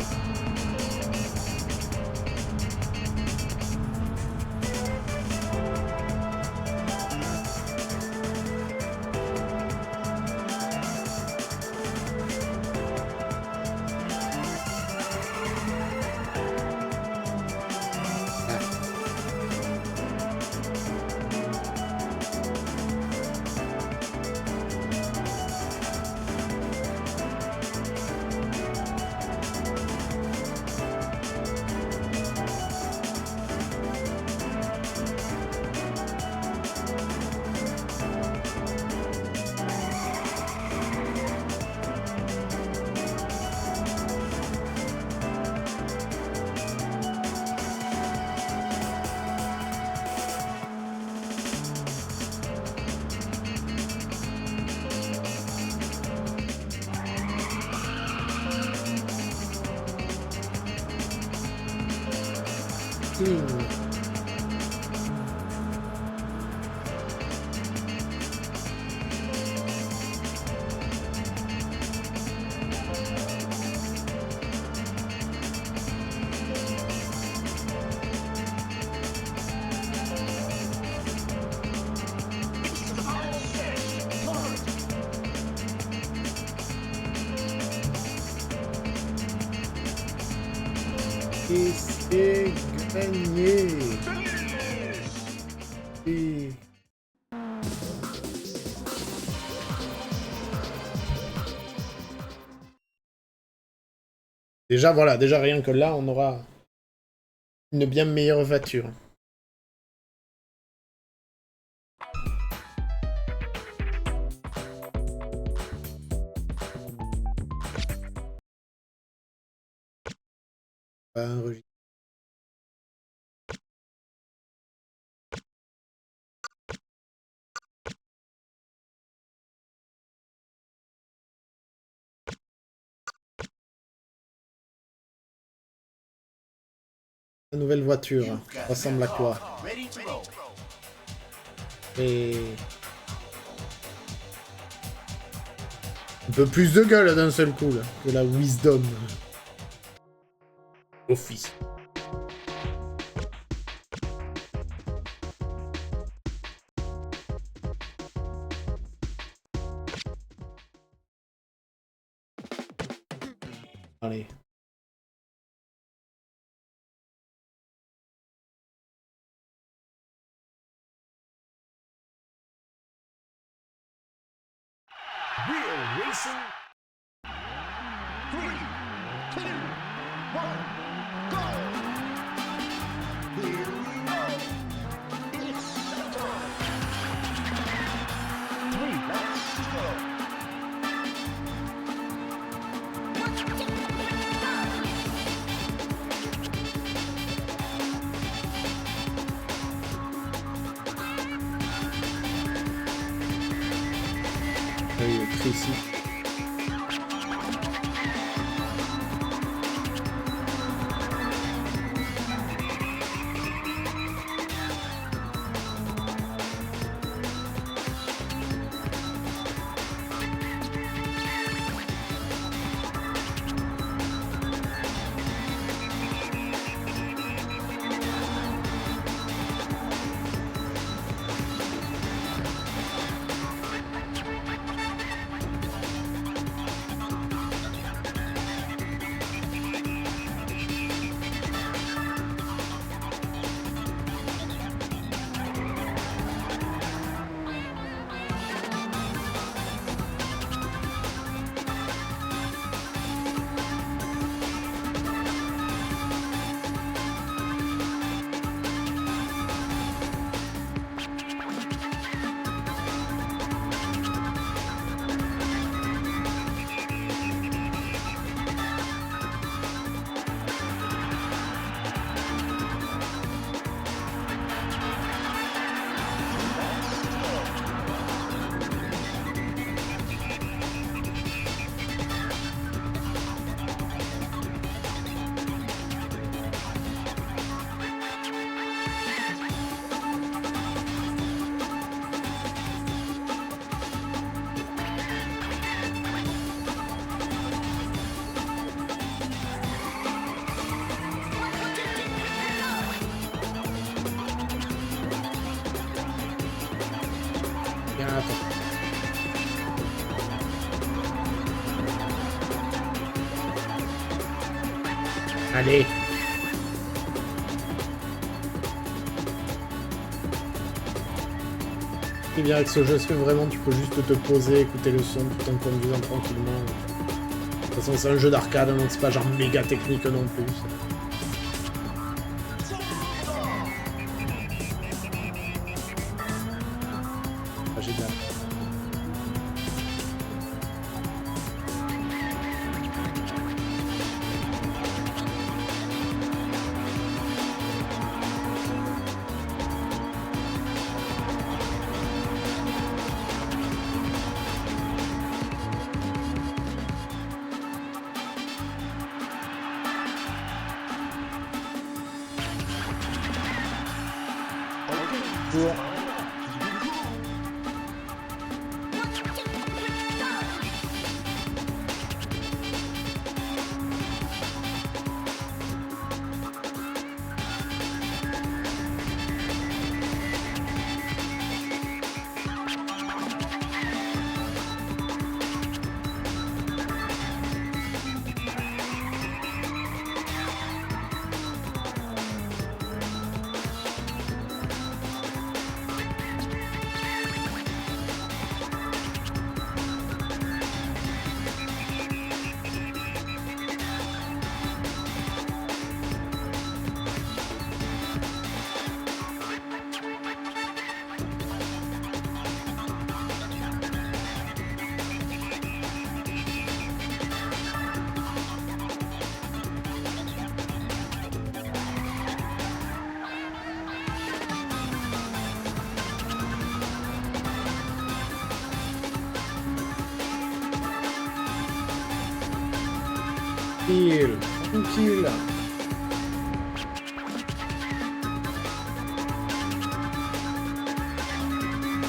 Et c'est gagné. Et... Déjà, voilà, déjà rien que là, on aura une bien meilleure voiture. Pas enregistré. La nouvelle voiture ressemble à quoi? Et... un peu plus de gueule d'un seul coup, là, que la Wisdom. Office. Allez. Real racing. 3, 2, 1, go! Here we go. It's showtime. 3 laps to go. Oui, Tracy. Bien, attends. Allez. Et bien avec ce jeu, c'est vraiment tu peux juste te poser, écouter le son tout en conduisant tranquillement. De toute façon, c'est un jeu d'arcade, donc c'est pas genre méga technique non plus. Ah, génial. Pour... Tranquille.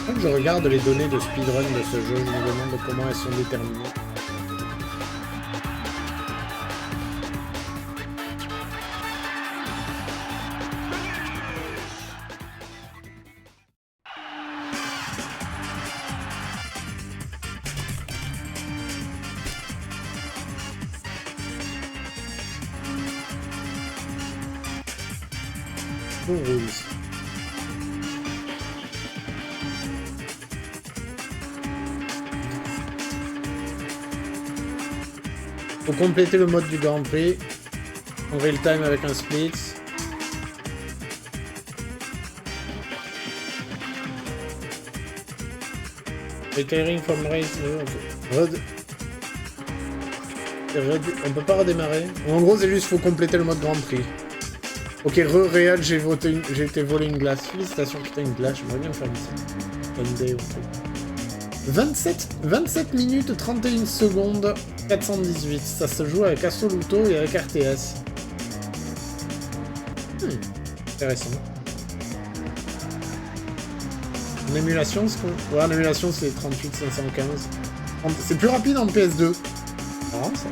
Quand je regarde les données de speedrun de ce jeu, je me demande comment elles sont déterminées. Rules. Faut compléter le mode du Grand Prix en real time avec un split. Retiring from race. On peut pas redémarrer. En gros, c'est juste faut compléter le mode Grand Prix. Ok, réel, j'ai été volé une glace. Félicitations, putain, une glace, j'aimerais bien faire une day, ok. 27 minutes 31 secondes 418. Ça se joue avec Assoluto et avec RTS. Intéressant. En émulation, ouais, en émulation, c'est 38 515. C'est plus rapide en PS2. Marrant, ça.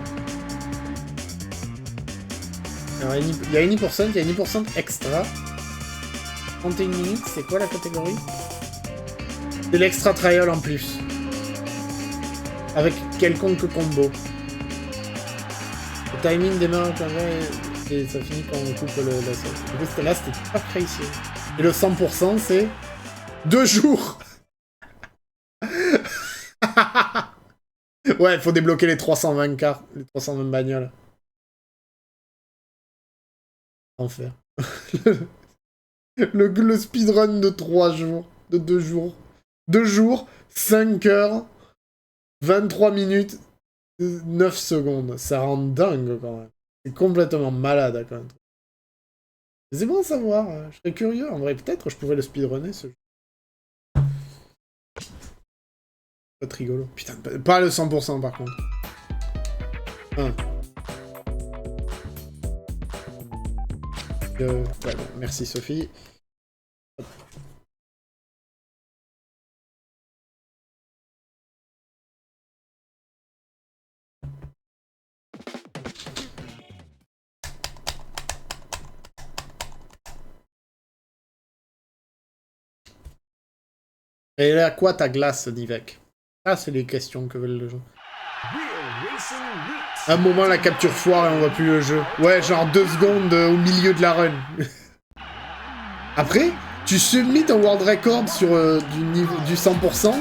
Alors, il y a 1%, il y a 1% extra. 31 minutes, c'est quoi la catégorie? C'est l'extra trial en plus. Avec quelconque combo. Le timing démarre quand même et ça finit quand on coupe la sauce. Du coup, là, c'était pas crazy. Et le 100%, c'est 2 jours. Ouais, il faut débloquer les 320 cartes, les 320 bagnoles. Enfer. le speedrun de 3 jours. De 2 jours. 2 jours, 5 heures, 23 minutes, 9 secondes. Ça rend dingue quand même. C'est complètement malade quand même. C'est bon à savoir. Je serais curieux. En vrai, peut-être je pourrais le speedrunner ce jeu. Pas de rigolo. Putain, pas le 100% par contre. Ouais, bon, merci Sophie. Et là, quoi ta glace, Nivek? Ah, c'est les questions que veulent le jeu. À un moment, la capture foire et on voit plus le jeu. Ouais, genre 2 secondes au milieu de la run. Après, tu submits ton world record sur du 100%.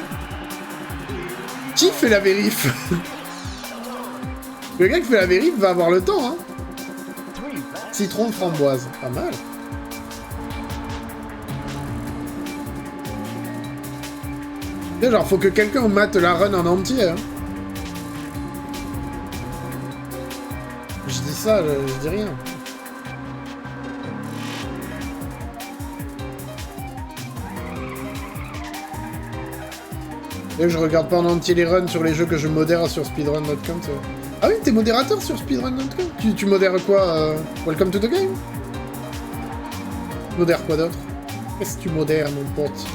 Qui fait la vérif? Le gars qui fait la vérif va avoir le temps, hein. Citron framboise, pas mal. Et genre, faut que quelqu'un mate la run en entier, hein. Je dis ça, je dis rien. Et je regarde pas en entier les runs sur les jeux que je modère sur speedrun.com. Ah oui, t'es modérateur sur speedrun.com? Tu modères quoi Welcome to the game? Tu modères quoi d'autre? Qu'est-ce que tu modères, mon pote?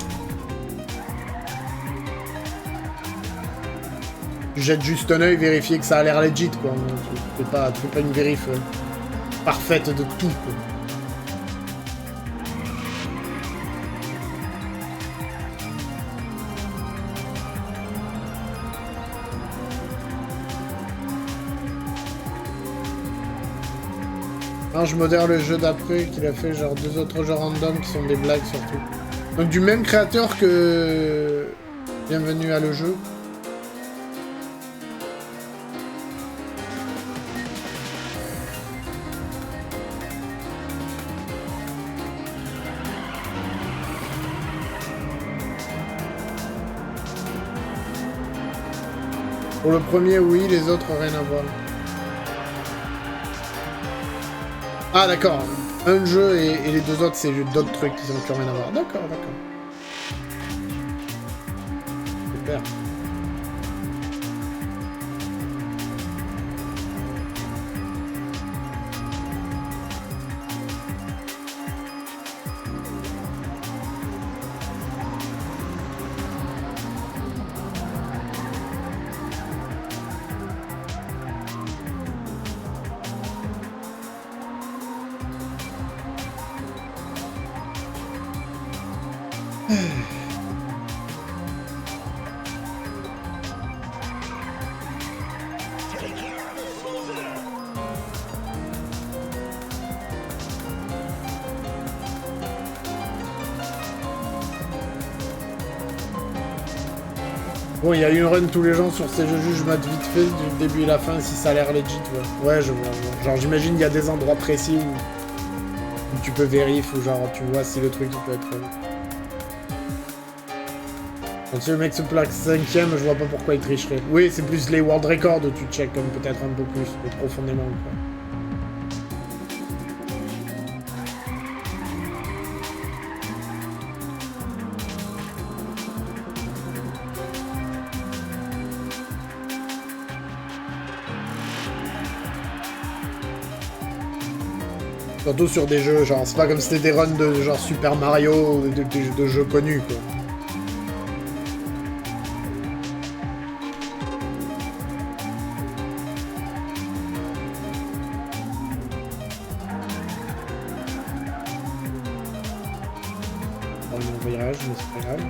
Tu jettes juste un œil, vérifier que ça a l'air legit, quoi. Tu fais pas une vérif parfaite de tout, quoi. Non, je modère le jeu d'après qu'il a fait, genre 2 autres jeux random qui sont des blagues surtout. Donc du même créateur que Bienvenue à le jeu. Pour le premier, oui, les autres, rien à voir. Ah, d'accord. Un jeu et les 2 autres, c'est d'autres trucs qui n'ont rien à voir. D'accord, d'accord. Super. Bon, il y a une run tous les gens sur ces jeux, je mate vite fait du début et la fin si ça a l'air legit, ouais. Ouais, je vois. Genre, j'imagine il y a des endroits précis où tu peux vérifier, ou genre tu vois si le truc il peut être... Donc si le mec se plaque 5ème, je vois pas pourquoi il tricherait. Oui, c'est plus les world records où tu check comme peut-être un peu plus, profondément, quoi. Surtout sur des jeux, genre, c'est pas comme si c'était des runs de genre Super Mario ou de jeux connus, quoi. Bon, mon voyage, mais c'est pas grave.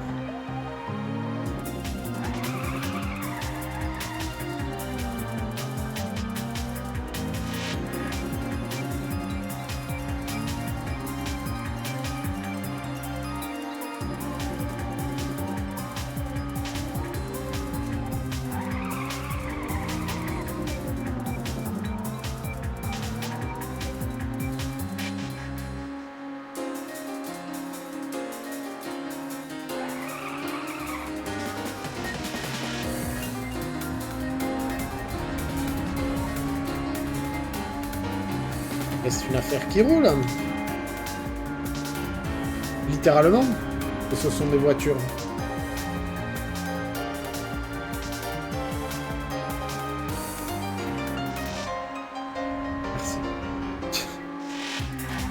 C'est une affaire qui roule. Littéralement. Et ce sont des voitures. Merci.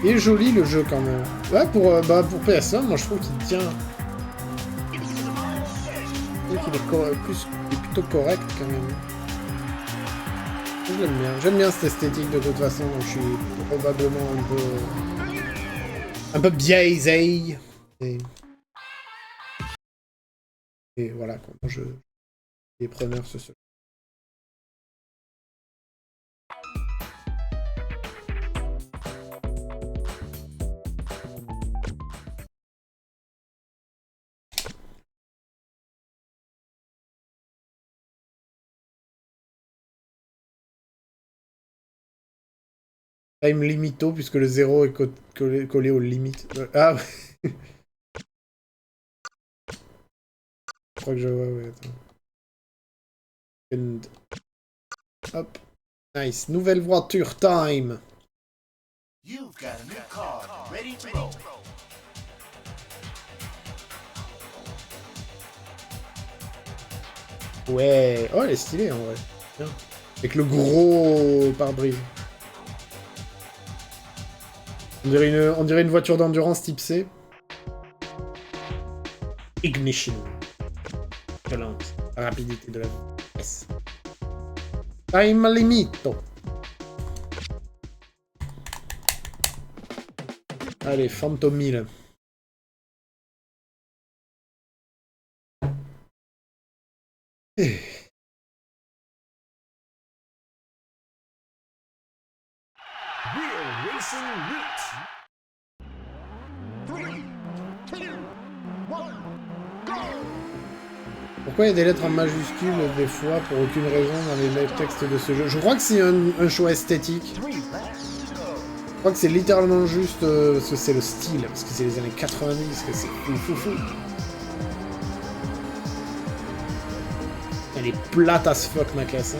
Il est joli le jeu quand même. Ouais, pour PS1, moi je trouve qu'il tient. Je trouve qu'il est plutôt correct quand même. Je l'aime bien. J'aime bien cette esthétique de toute façon, donc je suis probablement un peu biaisé. Et voilà, comment les preneurs se sont. Time limito, puisque le 0 est collé aux limites. Ah ouais. Je crois que je vois, ouais, attends. And... Hop. Nice. Nouvelle voiture, time. You've got a new car ready to roll. Ouais. Oh, elle est stylée, en vrai. Bien. Avec le gros pare-brise. On dirait une voiture d'endurance type C. Ignition. Violence. Rapidité de la vitesse. Time limito. Allez, Phantom 1000. Real racing roots. 3, 2, 1, go! Pourquoi il y a des lettres en majuscules des fois pour aucune raison dans les textes de ce jeu? Je crois que c'est un choix esthétique. Je crois que c'est littéralement juste parce que c'est le style, parce que c'est les années 90, que c'est fou. Elle est plate as fuck ma caisse. Hein.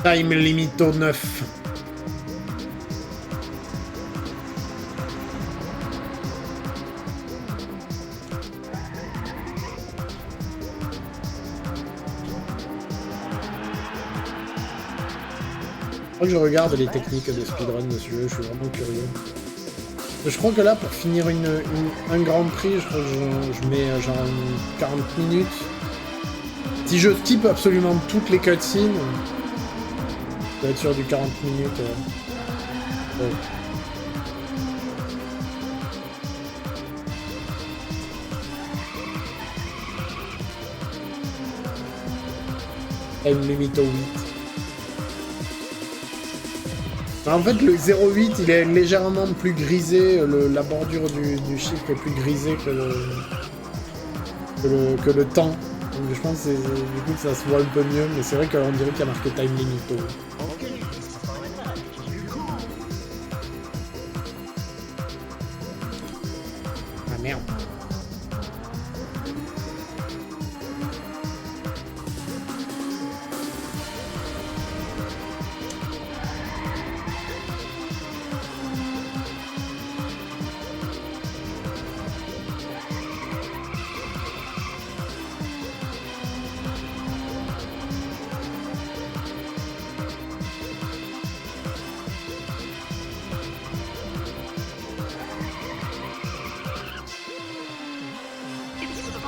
Time limito 9. Je crois que je regarde les techniques de speedrun de ce jeu, je suis vraiment curieux. Je crois que là, pour finir un Grand Prix, je crois que je mets genre 40 minutes. Si je skip absolument toutes les cutscenes, je dois être sur du 40 minutes. Ouais. Time limito 8. En fait, le 0,8, il est légèrement plus grisé, la bordure du chiffre est plus grisée que le temps. Donc je pense que du coup ça se voit un peu mieux, mais c'est vrai qu'on dirait qu'il y a marqué time limito. Ah merde.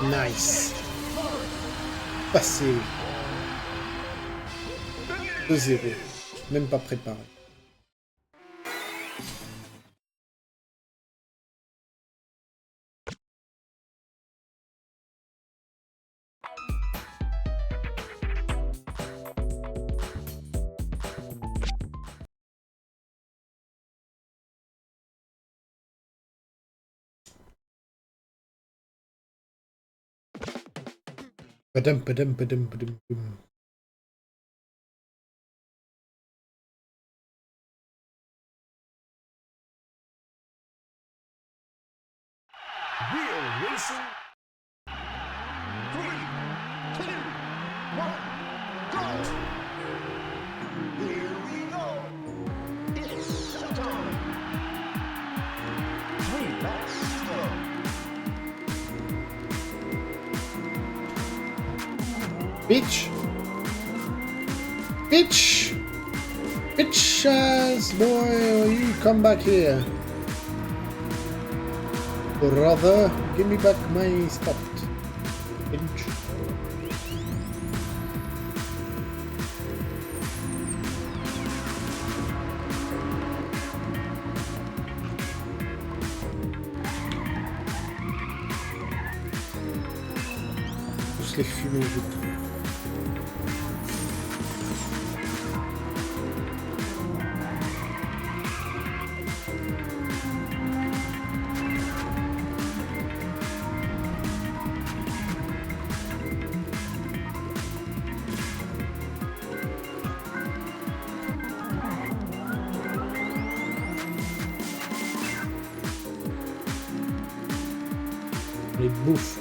Nice. Passé. 2-0. Même pas préparé. Padam. Real racing. 3, 2, 1, go! Here we go. It's showtime. 3 laps to go. Bitches, boy, you come back here. Brother, give me back my spot. Bitch. les fumer vite. Les bouffes.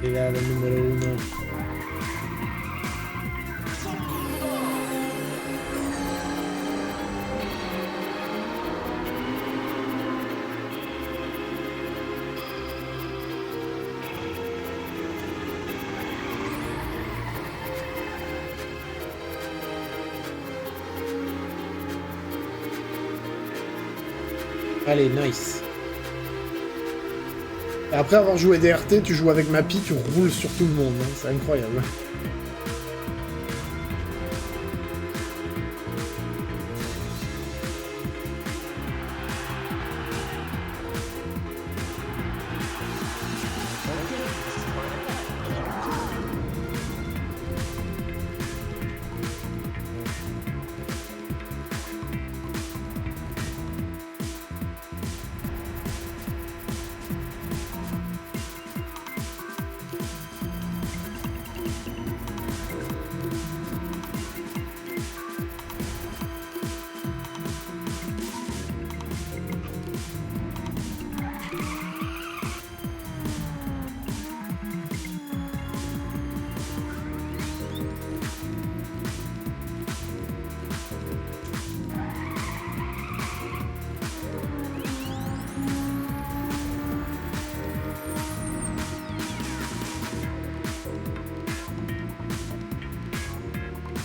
Et là, le numéro 1. Allez, nice. Et après avoir joué DRT, tu joues avec Mappy, tu roules sur tout le monde. Hein. C'est incroyable.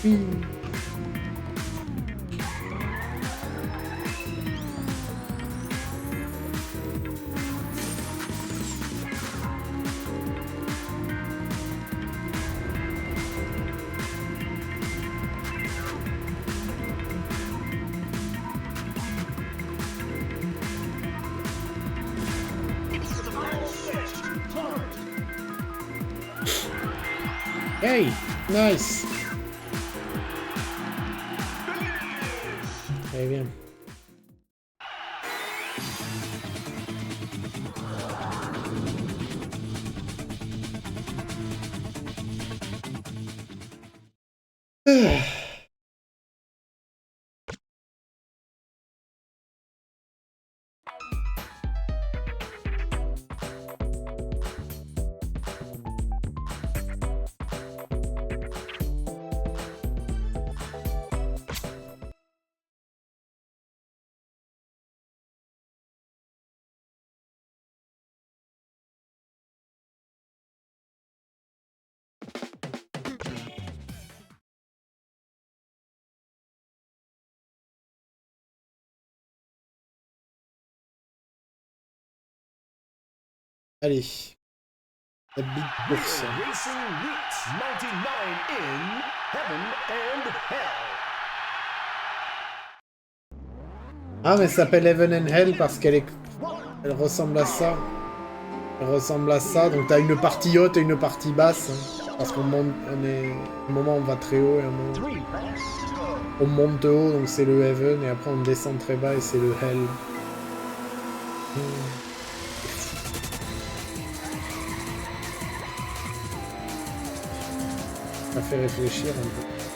Oui. Hey, nice. Très bien. Allez. La big course. Racing Roots 99 in Heaven and Hell. Ah, mais ça s'appelle Heaven and Hell parce elle ressemble à ça. Elle ressemble à ça. Donc t'as une partie haute et une partie basse. Hein, parce qu'on monte, un moment on va très haut et un moment on monte haut, donc c'est le Heaven, et après on descend très bas et c'est le Hell. Ça fait réfléchir un peu.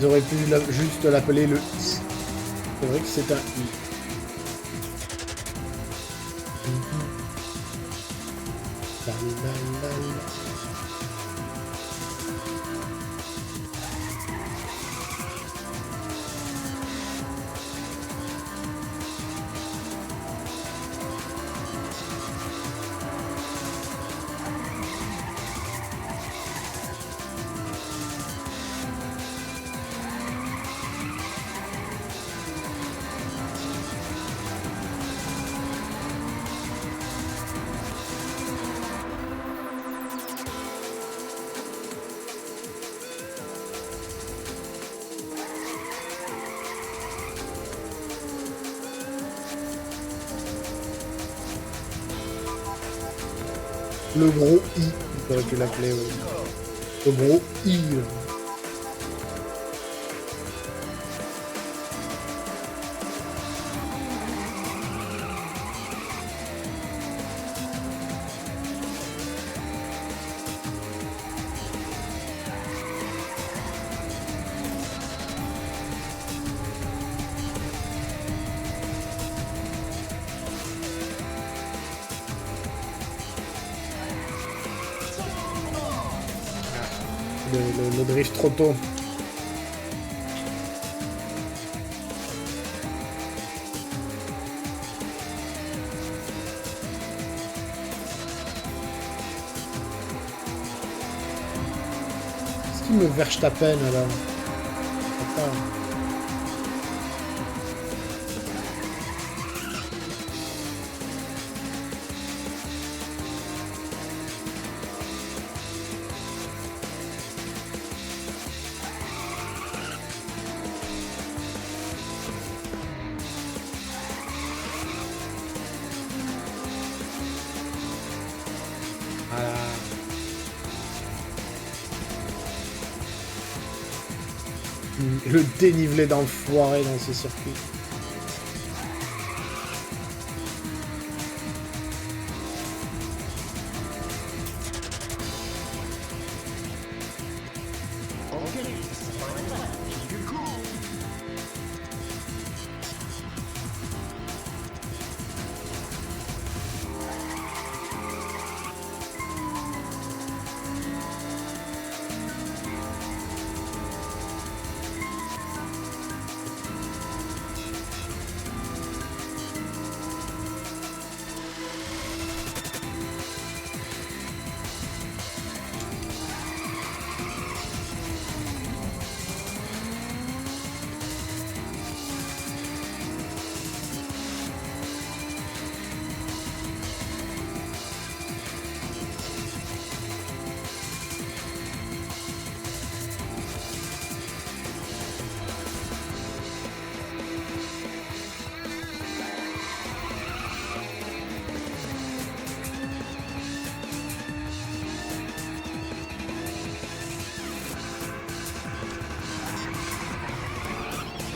J'aurais pu juste l'appeler le I. C'est vrai que c'est un I. La, la, la, la. Le gros I, j'aurais pu l'appeler, oui. Le gros I, là. Le drift trop tôt. Qu'est-ce qui me verge ta peine alors? Attends. Voilà. Le dénivelé d'enfoiré dans ce circuit.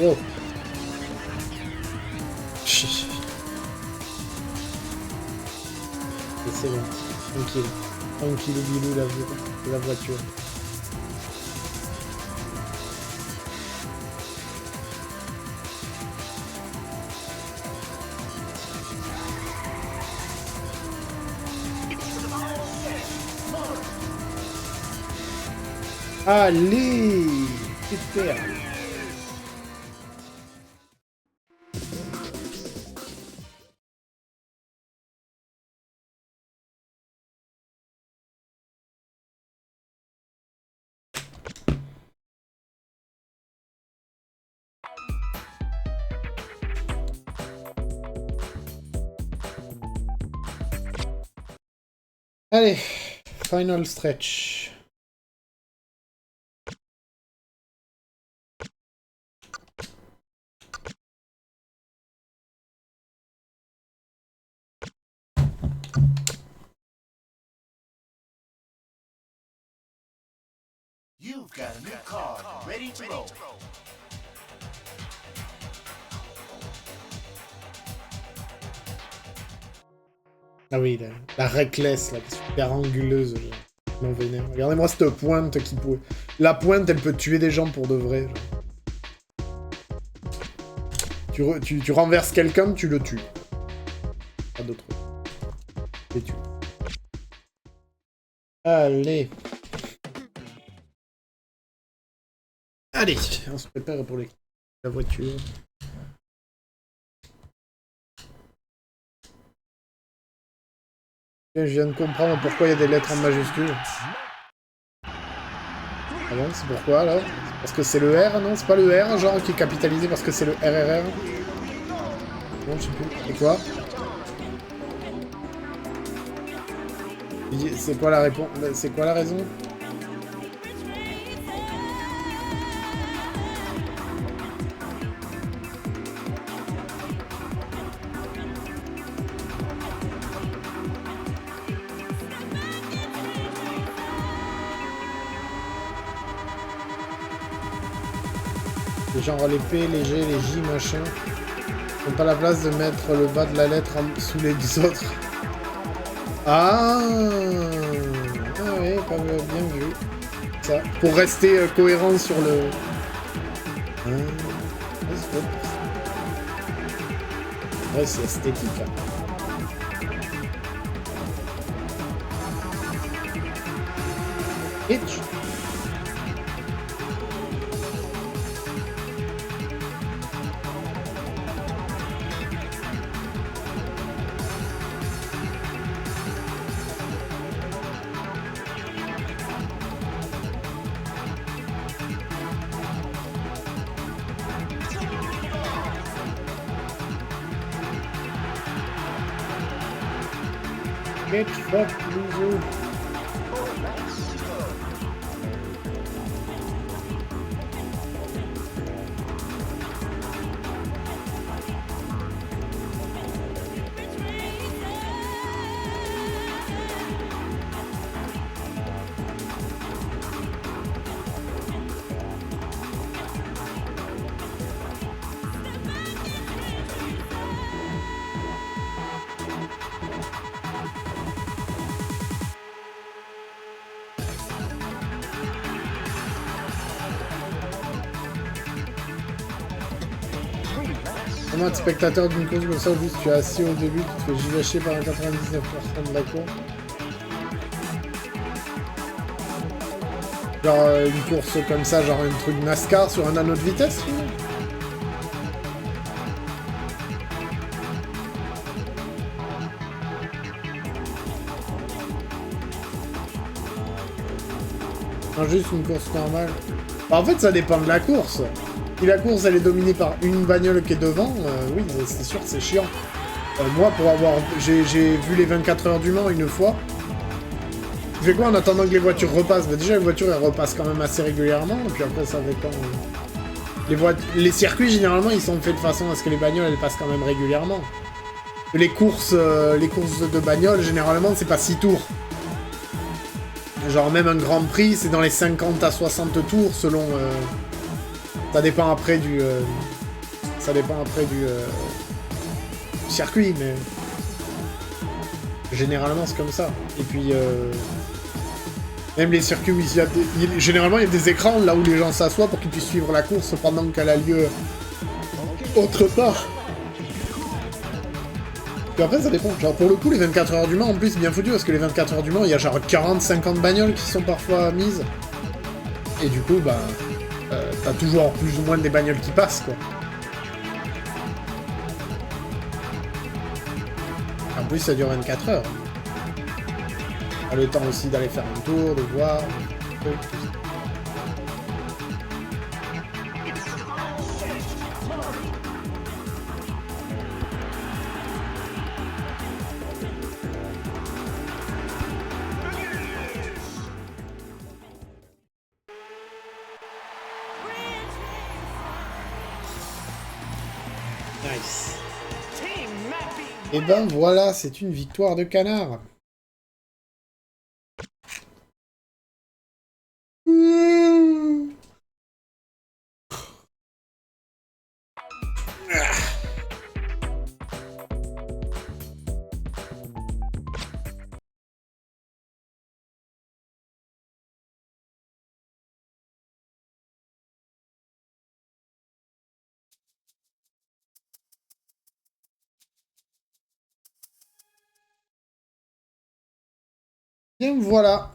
Oh. C'est bon, tranquille. Tranquille, bilou, la voiture. Allez, super. Allez, final stretch. You've got a new car ready to roll. Ah oui, la reckless, là, qui est super anguleuse. Mon vénère. Regardez-moi cette pointe qui peut... La pointe, elle peut tuer des gens pour de vrai. Genre. Tu renverses quelqu'un, tu le tues. Pas d'autre. Tu le tues. Allez. Allez, on se prépare pour la voiture. Je viens de comprendre pourquoi il y a des lettres en majuscules. Ah bon, c'est pourquoi alors? Parce que c'est le R, non? C'est pas le R, genre, qui est capitalisé parce que c'est le RRR? Non, je sais plus. C'est quoi? C'est quoi la réponse? C'est quoi la raison? Genre les P, les G, les J, machin. Ils n'ont pas la place de mettre le bas de la lettre sous les autres. Ah, ah oui, pas bien vu. Ça. Pour rester cohérent sur le... Ah, ouais, c'est esthétique. Hein. Hitch. Get fucked, loser. Comment être spectateur d'une course comme ça, au but tu es assis au début, tu te fais givacher par 99% de la course. Genre une course comme ça, genre un truc NASCAR sur un anneau de vitesse. Non, juste une course normale. Bah, en fait, ça dépend de la course. Si la course elle est dominée par une bagnole qui est devant, oui, c'est sûr que c'est chiant. Moi, pour avoir... J'ai vu les 24 heures du Mans une fois. Je fais quoi en attendant que les voitures repassent? Bah, déjà, les voitures, elles repassent quand même assez régulièrement. Et puis après, ça dépend... Les circuits, généralement, ils sont faits de façon à ce que les bagnoles, elles passent quand même régulièrement. Les courses de bagnoles, généralement, c'est pas 6 tours. Genre, même un Grand Prix, c'est dans les 50 à 60 tours, selon... Ça dépend après du... Ça dépend après du circuit, mais... Généralement, c'est comme ça. Et puis... Même les circuits où il y a des... Généralement, il y a des écrans là où les gens s'assoient pour qu'ils puissent suivre la course pendant qu'elle a lieu autre part. Puis après, ça dépend. Genre, pour le coup, les 24 heures du Mans, en plus, c'est bien foutu, parce que les 24 heures du Mans, il y a genre 40-50 bagnoles qui sont parfois mises. Et du coup, bah... t'as toujours plus ou moins des bagnoles qui passent, quoi. En plus, ça dure 24 heures. T'as le temps aussi d'aller faire un tour, de voir... tout ça. Nice. Et ben voilà, c'est une victoire de canard. Bien, voilà.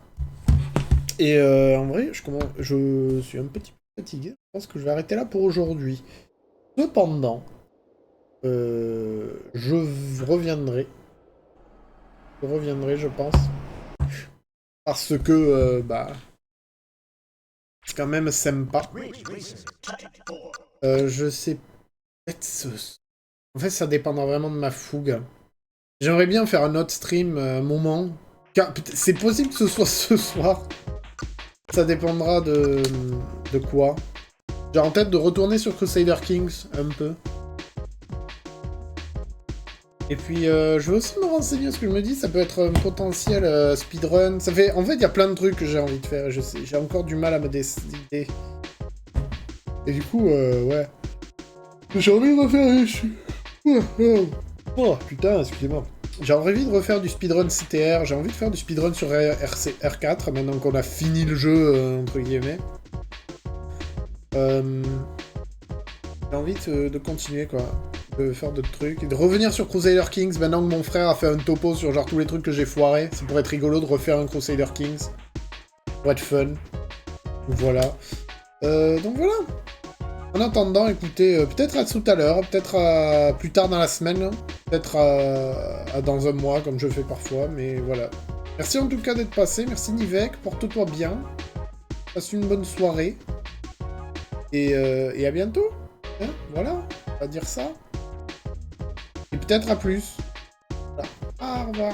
Et en vrai, je suis un petit peu fatigué. Je pense que je vais arrêter là pour aujourd'hui. Cependant, je reviendrai. Je reviendrai, je pense. Parce que, bah, c'est quand même sympa. Je sais peut-être... En fait, ça dépendra vraiment de ma fougue. J'aimerais bien faire un autre stream, un moment. C'est possible que ce soit ce soir. Ça dépendra de quoi. J'ai en tête de retourner sur Crusader Kings, un peu. Et puis, je veux aussi me renseigner, ce que je me dis, ça peut être un potentiel speedrun. Ça fait... En fait, il y a plein de trucs que j'ai envie de faire, je sais. J'ai encore du mal à me décider. Et du coup, ouais. J'ai envie de refaire... Oh, putain, excusez-moi. J'ai envie de refaire du speedrun CTR, j'ai envie de faire du speedrun sur R4, maintenant qu'on a fini le jeu, entre guillemets. J'ai envie de continuer, quoi. De faire d'autres trucs. Et de revenir sur Crusader Kings, maintenant que mon frère a fait un topo sur genre tous les trucs que j'ai foirés. Ça pourrait être rigolo de refaire un Crusader Kings. Ça pourrait être fun. Voilà. Donc voilà. En attendant, écoutez, peut-être à tout à l'heure, peut-être à plus tard dans la semaine, peut-être à dans un mois, comme je fais parfois, mais voilà. Merci en tout cas d'être passé, merci Nivek, porte-toi bien, passe une bonne soirée, et à bientôt, hein, voilà, on va dire ça, et peut-être à plus. Voilà. Au revoir.